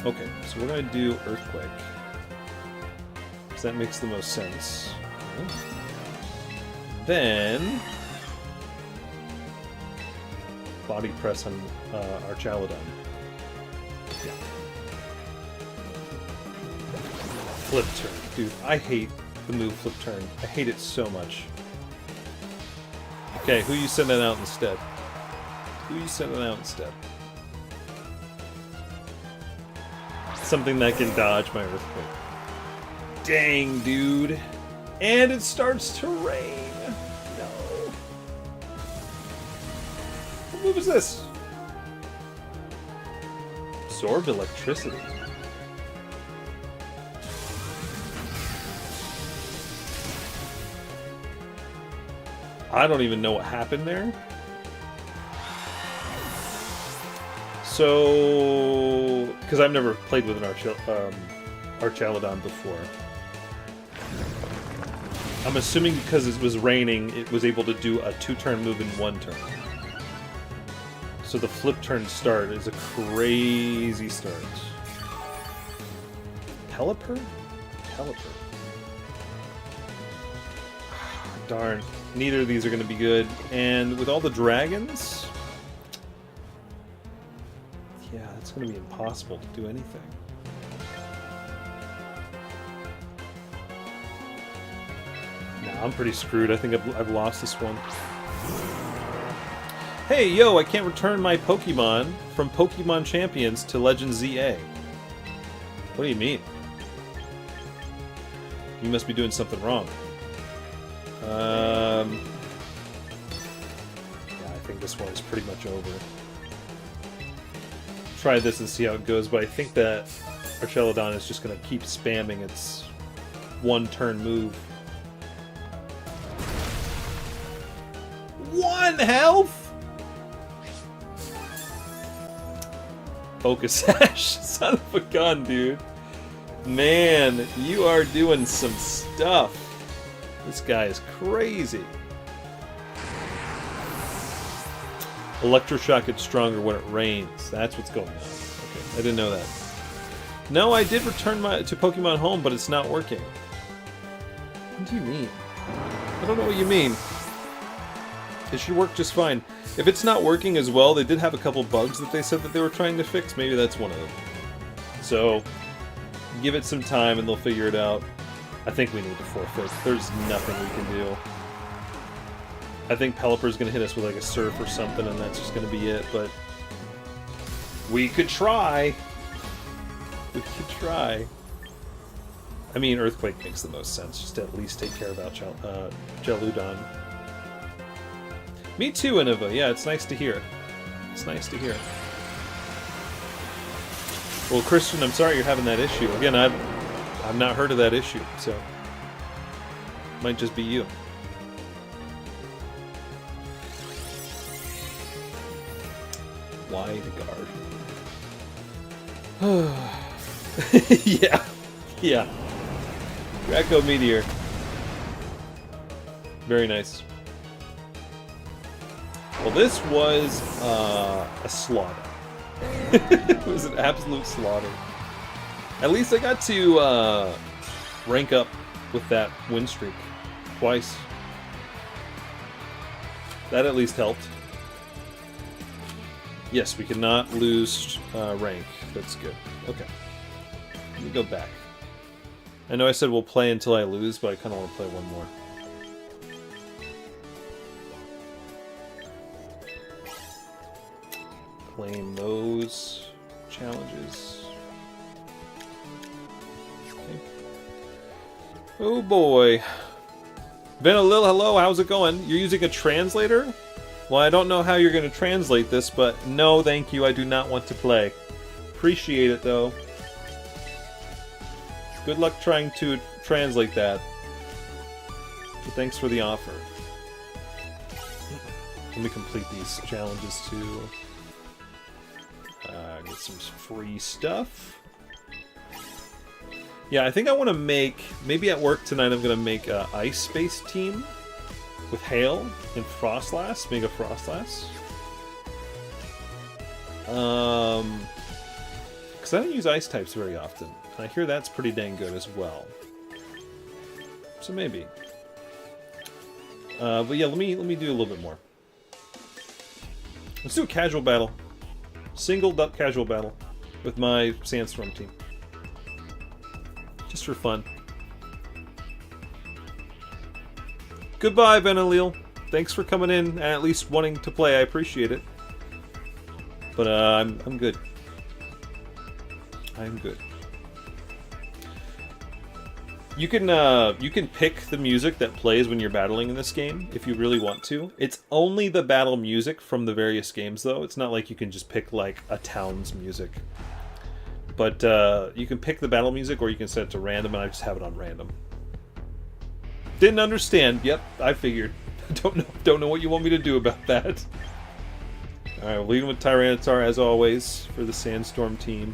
Okay, so we're going to do Earthquake. Because that makes the most sense. Okay. Then... Body Press on Archaludon. Yeah. Flip Turn. Dude, I hate the move Flip Turn. I hate it so much. Okay, who you sending out instead? Who you sending out instead? Something that can dodge my Earthquake. Dang, dude. And it starts to rain. No. What move is this? Absorb Electricity. I don't even know what happened there. So, because I've never played with an Archaludon before. I'm assuming because it was raining, it was able to do a 2-turn move in 1 turn. So the Flip Turn start is a crazy start. Pelipper? Pelipper. Darn. Neither of these are going to be good. And with all the dragons... Yeah, It's going to be impossible to do anything. Nah, I'm pretty screwed. I think I've lost this one. Hey, yo, I can't return my Pokemon from Pokemon Champions to Legend ZA. What do you mean? You must be doing something wrong. Yeah, I think this one is pretty much over. Try this and see how it goes, but I think that Archelodon is just going to keep spamming its one-turn move. 1 health? Focus Sash. Son of a gun, dude. Man, you are doing some stuff. This guy is crazy. Electroshock gets stronger when it rains. That's what's going on. Okay, I didn't know that. No, I did return to Pokemon Home, but it's not working. What do you mean? I don't know what you mean. It should work just fine. If it's not working as well, they did have a couple bugs that they said that they were trying to fix. Maybe that's one of them. So, give it some time and they'll figure it out. I think we need to forfeit. There's nothing we can do. I think Pelipper's going to hit us with like a Surf or something, and that's just going to be it, but... we could try! We could try. I mean, Earthquake makes the most sense, just to at least take care of Geludon. Me too, Innova. Yeah, it's nice to hear. It's nice to hear. Well, Christian, I'm sorry you're having that issue. Again, I've not heard of that issue, so... might just be you. Wide guard. Yeah. Yeah. Draco Meteor. Very nice. Well, this was a slaughter. It was an absolute slaughter. At least I got to rank up with that win streak twice. That at least helped. Yes, we cannot lose rank. That's good. Okay. Let me go back. I know I said we'll play until I lose, but I kind of want to play one more. Claim those challenges. Okay. Oh boy. Vanalil, hello, how's it going? You're using a translator? Well, I don't know how you're going to translate this, but no, thank you, I do not want to play. Appreciate it, though. Good luck trying to translate that. But thanks for the offer. Let me complete these challenges too. Get some free stuff. Yeah, I think I want to make... maybe at work tonight I'm going to make an ice-based team with Hail and Frostlass. Make a Frostlass. Because I don't use ice types very often. I hear that's pretty dang good as well. So maybe. But yeah, let me do a little bit more. Let's do a casual battle. Singled up casual battle with my Sandstorm team. Just for fun. Goodbye, Vanalil. Thanks for coming in and at least wanting to play. I appreciate it. But I'm good. I'm good. You can pick the music that plays when you're battling in this game if you really want to. It's only the battle music from the various games, though. It's not like you can just pick like a town's music. But you can pick the battle music, or you can set it to random, and I just have it on random. Didn't understand. Yep, I figured. Don't know what you want me to do about that. All right, we're leading with Tyranitar as always for the Sandstorm team.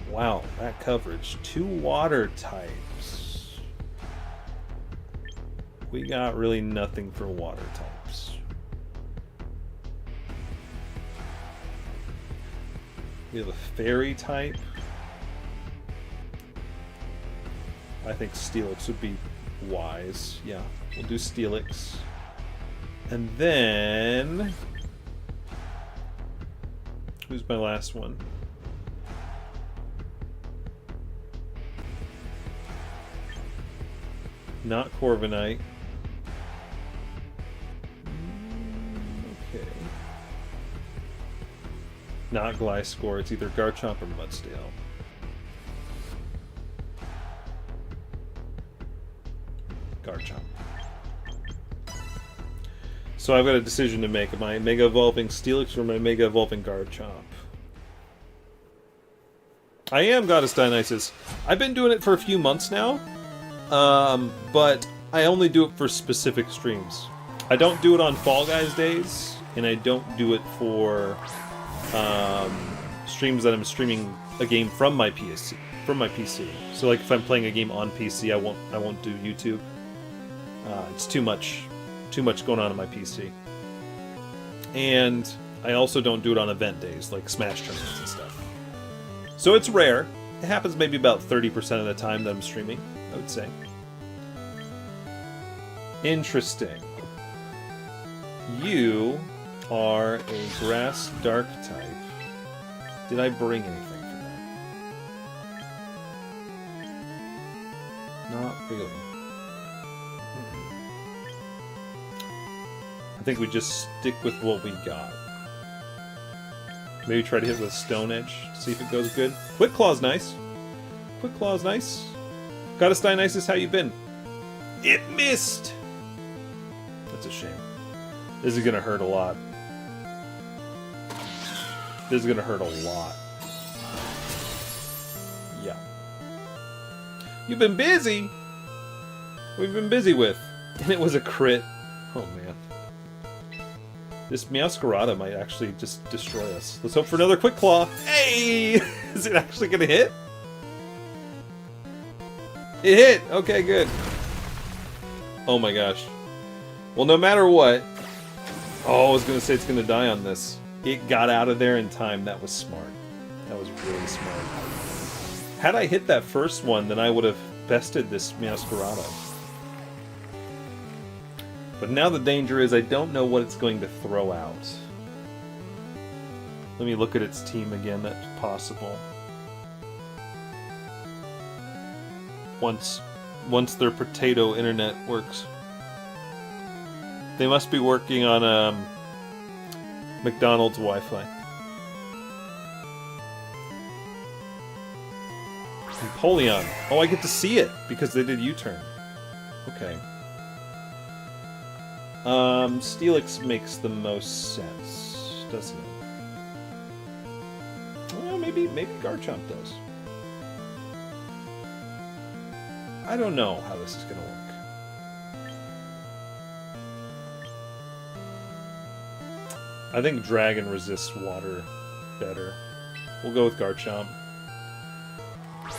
Wow, that coverage. 2 water types. We got really nothing for water types. We have a fairy type. I think Steelix would be wise. Yeah, we'll do Steelix. And then... Who's my last one? Not Corviknight. Okay. Not Gliscor. It's either Garchomp or Mudsdale. Garchomp. So I've got a decision to make. Am I Mega Evolving Steelix or am I Mega Evolving Garchomp? I am Goddess Dionysus. I've been doing it for a few months now, but I only do it for specific streams. I don't do it on Fall Guys days, and I don't do it for streams that I'm streaming a game from my PC. So like if I'm playing a game on PC, I won't do YouTube. It's too much going on my PC. And I also don't do it on event days, like Smash tournaments and stuff. So it's rare. It happens maybe about 30% of the time that I'm streaming, I would say. Interesting. You are a Grass Dark type. Did I bring anything for that? Not really. I think we just stick with what we got. Maybe try to hit with Stone Edge, see if it goes good. Quick Claw's nice. Quick Claw's nice. Goddess Dionysus, how you been? It missed! That's a shame. This is gonna hurt a lot. This is gonna hurt a lot. Yeah. You've been busy! We've been busy with. And it was a crit. Oh man. This Meowscarada might actually just destroy us. Let's hope for another Quick Claw. Hey! Is it actually gonna hit? It hit! Okay, good. Oh my gosh. Well, no matter what... Oh, I was gonna say it's gonna die on this. It got out of there in time. That was smart. That was really smart. Had I hit that first one, then I would have bested this Meowscarada. But now the danger is I don't know what it's going to throw out. Let me look at its team again, that's possible. Once their potato internet works. They must be working on McDonald's Wi-Fi. Empoleon. Oh, I get to see it because they did U-turn. Okay. Steelix makes the most sense, doesn't it? Well, maybe Garchomp does. I don't know how this is gonna work. I think Dragon resists water better. We'll go with Garchomp.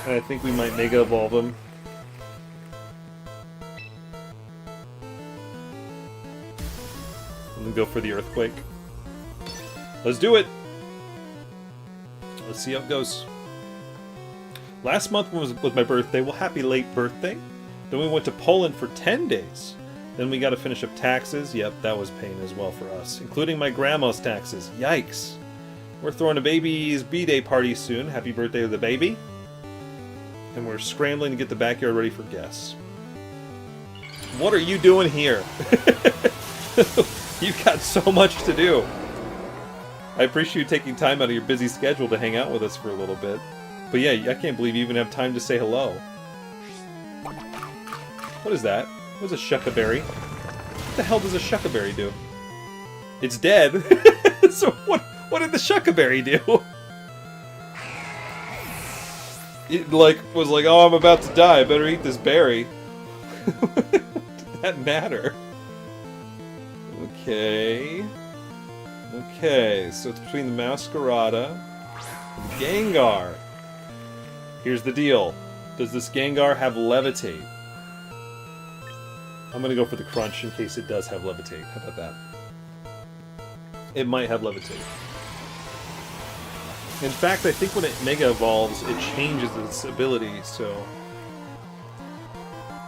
And I think we might Mega Evolve him. And then go for the Earthquake. Let's do it! Let's see how it goes. Last month was my birthday. Well, happy late birthday. Then we went to Poland for 10 days. Then we got to finish up taxes. Yep, that was pain as well for us. Including my grandma's taxes. Yikes. We're throwing a baby's B-Day party soon. Happy birthday to the baby. And we're scrambling to get the backyard ready for guests. What are you doing here? You've got so much to do. I appreciate you taking time out of your busy schedule to hang out with us for a little bit. But yeah, I can't believe you even have time to say hello. What is that? What is a Shuckaberry? What the hell does a Shuckaberry do? It's dead. So what did the Shuckaberry do? It was like, oh, I'm about to die. I better eat this berry. What did that matter? Okay. Okay, so it's between the Meowscarada and Gengar. Here's the deal. Does this Gengar have Levitate? I'm gonna go for the Crunch in case it does have Levitate. How about that? It might have Levitate. In fact, I think when it Mega Evolves, it changes its ability, so...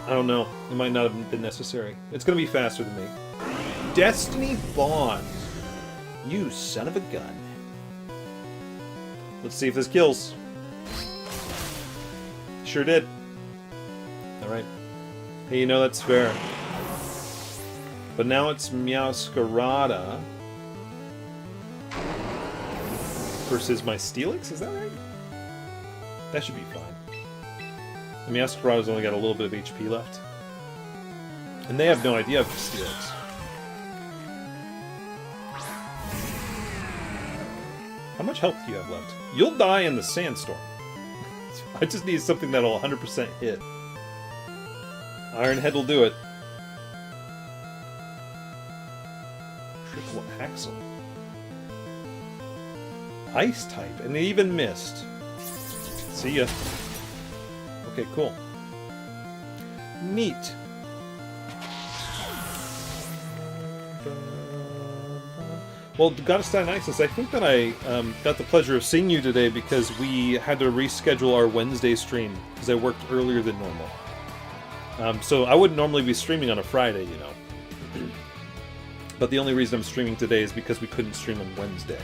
I don't know. It might not have been necessary. It's gonna be faster than me. Destiny Bond! You son of a gun. Let's see if this kills. Sure did. Alright. Hey, you know, that's fair. But now it's Meowscarada versus my Steelix, is that right? That should be fine. The Meowscarada's only got a little bit of HP left. And they have no idea of the Steelix. How much health do you have left? You'll die in the sandstorm. I just need something that'll 100% hit. Ironhead will do it. Triple Axle. Ice type, and they even missed. See ya. Okay, cool. Neat. Well, Goddess Dionysus, I think that I got the pleasure of seeing you today because we had to reschedule our Wednesday stream because I worked earlier than normal. So I wouldn't normally be streaming on a Friday, you know. But the only reason I'm streaming today is because we couldn't stream on Wednesday.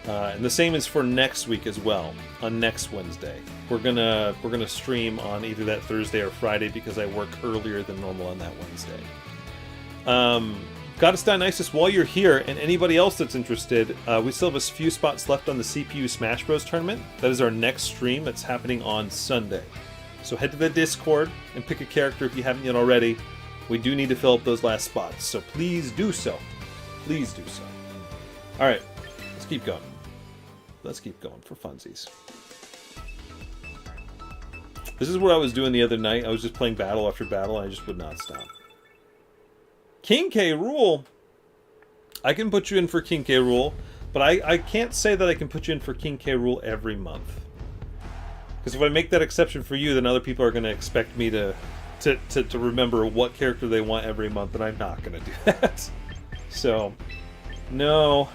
And the same is for next week as well. On next Wednesday, we're gonna stream on either that Thursday or Friday because I work earlier than normal on that Wednesday. Goddess Dionysus, while you're here, and anybody else that's interested, we still have a few spots left on the CPU Smash Bros. Tournament. That is our next stream. That's happening on Sunday. So head to the Discord and pick a character if you haven't yet already. We do need to fill up those last spots, so please do so. Please do so. Alright, let's keep going. Let's keep going for funsies. This is what I was doing the other night. I was just playing battle after battle, and I just would not stop. King K. Rool. I can put you in for King K. Rool, but I can't say that I can put you in for King K. Rool every month. Because if I make that exception for you, then other people are going to expect me to remember what character they want every month, and I'm not going to do that. So, no.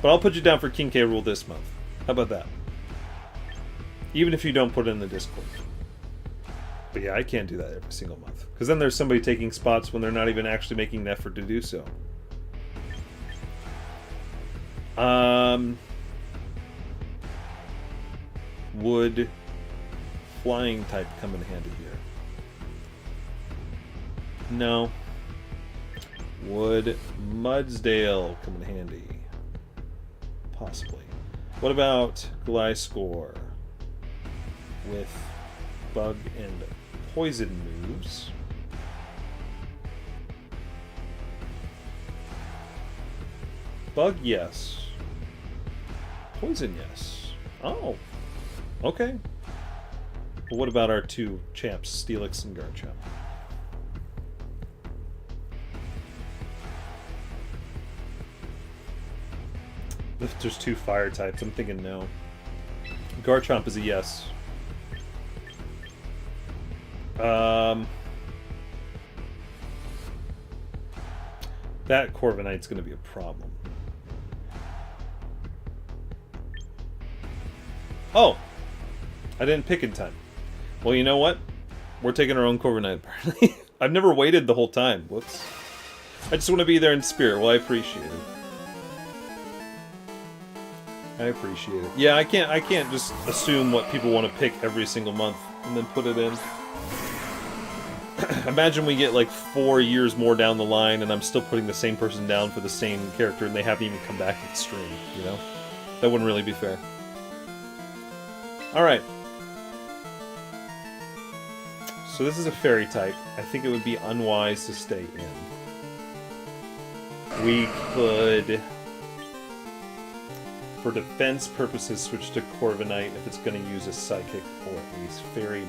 But I'll put you down for King K. Rool this month. How about that? Even if you don't put it in the Discord. But yeah, I can't do that every single month. Because then there's somebody taking spots when they're not even actually making an effort to do so. Would flying type come in handy here? No. Would Mudsdale come in handy? Possibly. What about Gliscor with bug and poison moves? Bug, yes. Poison, yes. Oh. Okay. But what about our two champs, Steelix and Garchomp? If there's two fire types, I'm thinking no. Garchomp is a yes. That Corviknight's going to be a problem. Oh! I didn't pick in time. Well, you know what? We're taking our own Corviknight, apparently. I've never waited the whole time. Whoops. I just want to be there in spirit. Well, I appreciate it. I appreciate it. Yeah, I can't just assume what people want to pick every single month and then put it in. Imagine we get like 4 years more down the line and I'm still putting the same person down for the same character and they haven't even come back to the stream, you know? That wouldn't really be fair. Alright. So this is a fairy type. I think it would be unwise to stay in. We could, for defense purposes, switch to Corviknight if it's going to use a psychic or a fairy move.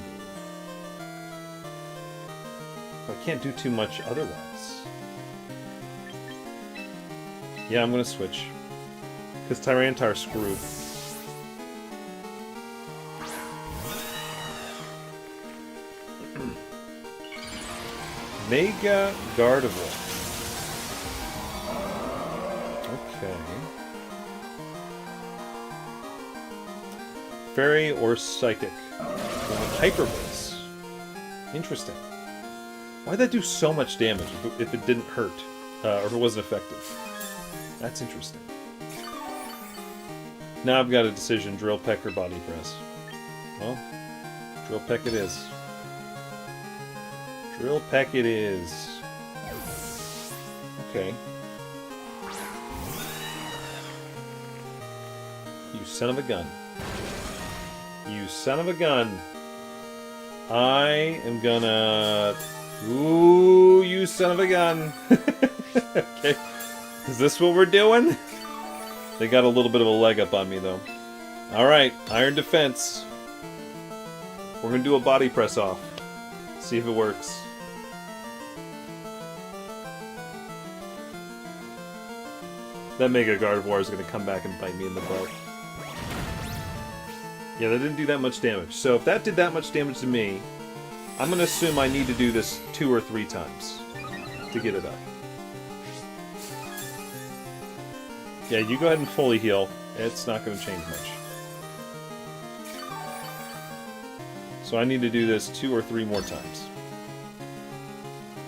I can't do too much otherwise. Yeah, I'm going to switch. Because Tyranitar's screwed. Mega Gardevoir. Okay. Fairy or Psychic? Hyper Voice. Interesting. Why'd that do so much damage if it didn't hurt? Or if it wasn't effective? That's interesting. Now I've got a decision, drill peck or body press. Well, drill peck it is. Drill peck it is. Okay. You son of a gun. You son of a gun. I am gonna... Ooh, you son of a gun. Okay. Is this what we're doing? They got a little bit of a leg up on me, though. Alright, Iron Defense. We're gonna do a body press off. See if it works. That Mega Gardevoir is gonna come back and bite me in the butt. Yeah, that didn't do that much damage. So if that did that much damage to me, I'm gonna assume I need to do this 2 or 3 times to get it up. Yeah, you go ahead and fully heal. It's not going to change much. So I need to do this 2 or 3 more times.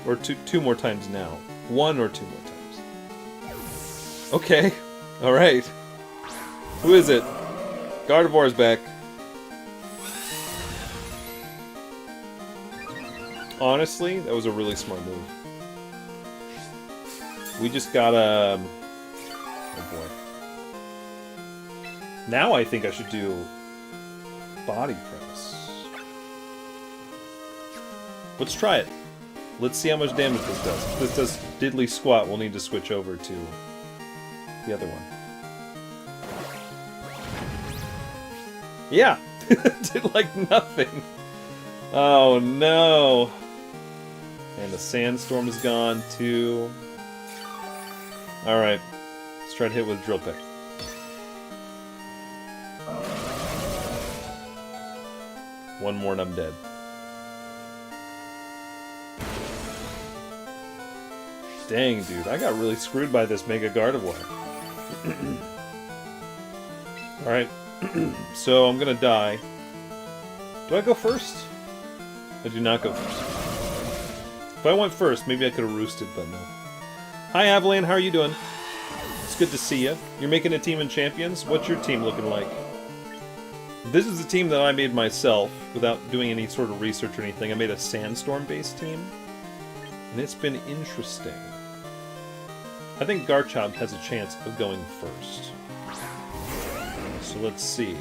Or two more times now. 1 or 2 more times. Okay. Alright. Who is it? Gardevoir's back. Honestly, that was a really smart move. We just gotta... Oh boy. Now I think I should do body press. Let's try it. Let's see how much damage this does. If this does diddly squat, we'll need to switch over to the other one. Yeah! Did like nothing. Oh no! And the sandstorm is gone too. Alright. Let's try to hit with Drill Peck. One more and I'm dead. Dang, dude. I got really screwed by this Mega Gardevoir. Alright. So I'm gonna die. Do I go first? I do not go first. If I went first, maybe I could have roosted, but no. Hi, Avalan. How are you doing? It's good to see you. You're making a team in Champions? What's your team looking like? This is a team that I made myself without doing any sort of research or anything. I made a Sandstorm-based team, and it's been interesting. I think Garchomp has a chance of going first. So let's see.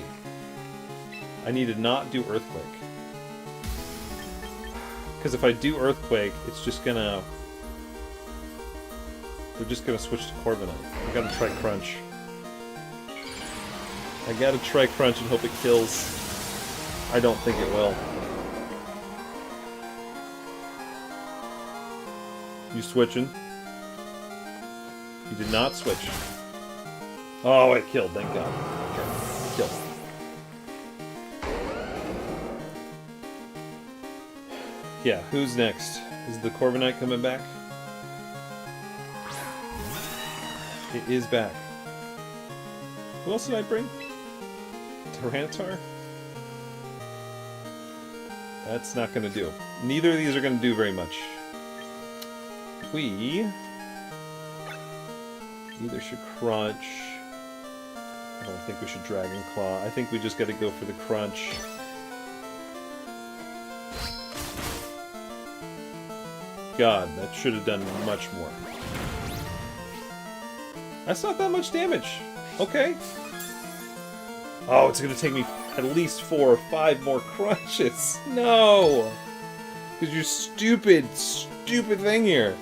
I need to not do Earthquake. Because if I do Earthquake, it's just gonna... They're just gonna switch to Corviknight. I gotta try Crunch. I gotta try Crunch and hope it kills. I don't think it will. You switching? You did not switch. Oh, it killed, thank God. Okay, it killed. Yeah, who's next? Is the Corviknight coming back? It is back. Who else did I bring? Tyranitar? That's not going to do. Neither of these are going to do very much. We either should Crunch. I don't think we should Dragon Claw. I think we just got to go for the Crunch. God, that should have done much more. That's not that much damage. Okay. Oh, it's going to take me at least 4 or 5 more crunches. No! Because you're stupid thing here.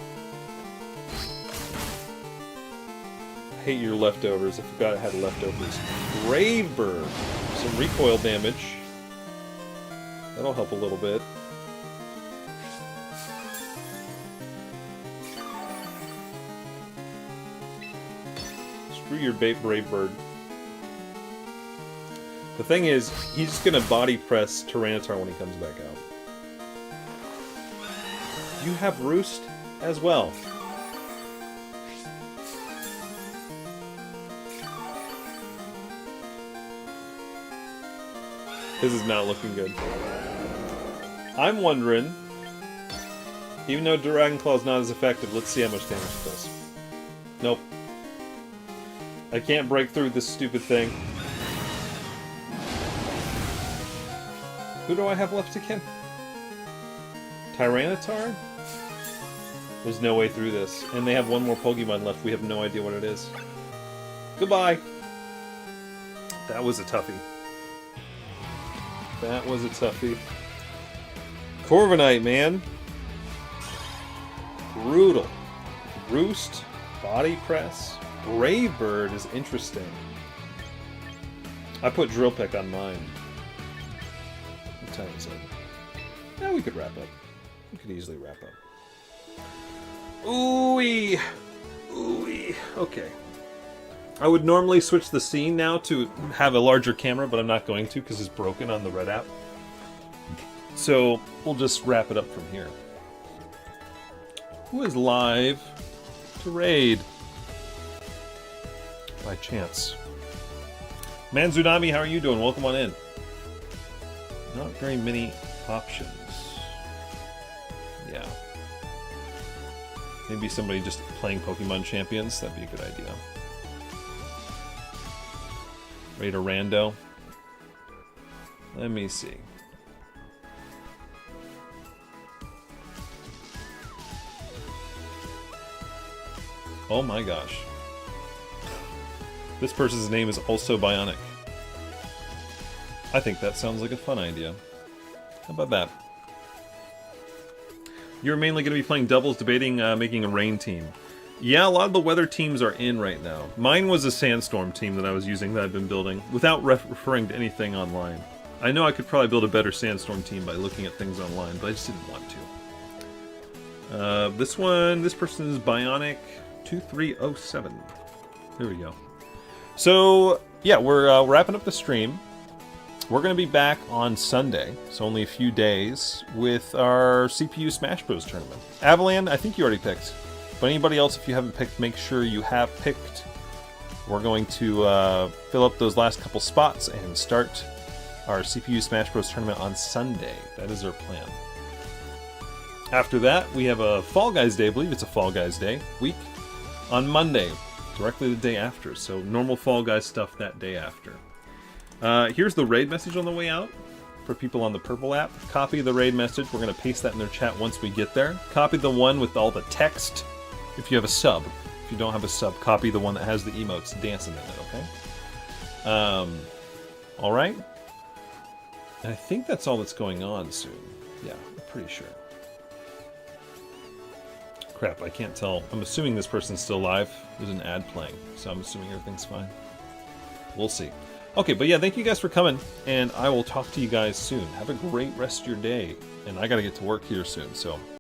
I hate your leftovers. I forgot I had leftovers. Brave Bird. Some recoil damage. That'll help a little bit. Screw your Brave Bird. The thing is, he's just gonna body press Tyranitar when he comes back out. You have Roost as well. This is not looking good. I'm wondering, even though Dragon Claw is not as effective, let's see how much damage it does. Nope. I can't break through this stupid thing. Who do I have left again? Tyranitar? There's no way through this. And they have one more Pokemon left. We have no idea what it is. Goodbye! That was a toughie. That was a toughie. Corviknight, man. Brutal. Roost. Body Press. Brave Bird is interesting. I put Drill Peck on mine. What time is it? Yeah, we could wrap up. We could easily wrap up. Ooh-wee. Ooh-wee. Okay. I would normally switch the scene now to have a larger camera, but I'm not going to because it's broken on the Red app. So we'll just wrap it up from here. Who is live to raid? By chance. Manzunami, how are you doing? Welcome on in. Not very many options. Yeah. Maybe somebody just playing Pokemon Champions. That'd be a good idea. Raid a rando. Let me see. Oh my gosh. This person's name is also Bionic. I think that sounds like a fun idea. How about that? You're mainly going to be playing doubles, debating making a rain team. Yeah, a lot of the weather teams are in right now. Mine was a sandstorm team that I was using that I've been building, without referring to anything online. I know I could probably build a better sandstorm team by looking at things online, but I just didn't want to. This person is Bionic 2307. There we go. So, yeah, we're wrapping up the stream. We're going to be back on Sunday, so only a few days, with our CPU Smash Bros. Tournament. Avalan, I think you already picked. But anybody else, if you haven't picked, make sure you have picked. We're going to fill up those last couple spots and start our CPU Smash Bros. Tournament on Sunday. That is our plan. After that, we have a Fall Guys Day. I believe it's a Fall Guys Day week on Monday, directly the day after. So normal Fall Guys stuff that day after. Here's the raid message on the way out for people on the Purple app. Copy the raid message. We're going to paste that in their chat once we get there. Copy the one with all the text if you have a sub. If you don't have a sub, copy the one that has the emotes dancing in it, okay? Alright. And I think that's all that's going on soon. Yeah, I'm pretty sure. Crap, I can't tell. I'm assuming this person's still live. There's an ad playing, so I'm assuming everything's fine. We'll see. Okay, but yeah, thank you guys for coming, and I will talk to you guys soon. Have a great rest of your day, and I gotta get to work here soon, so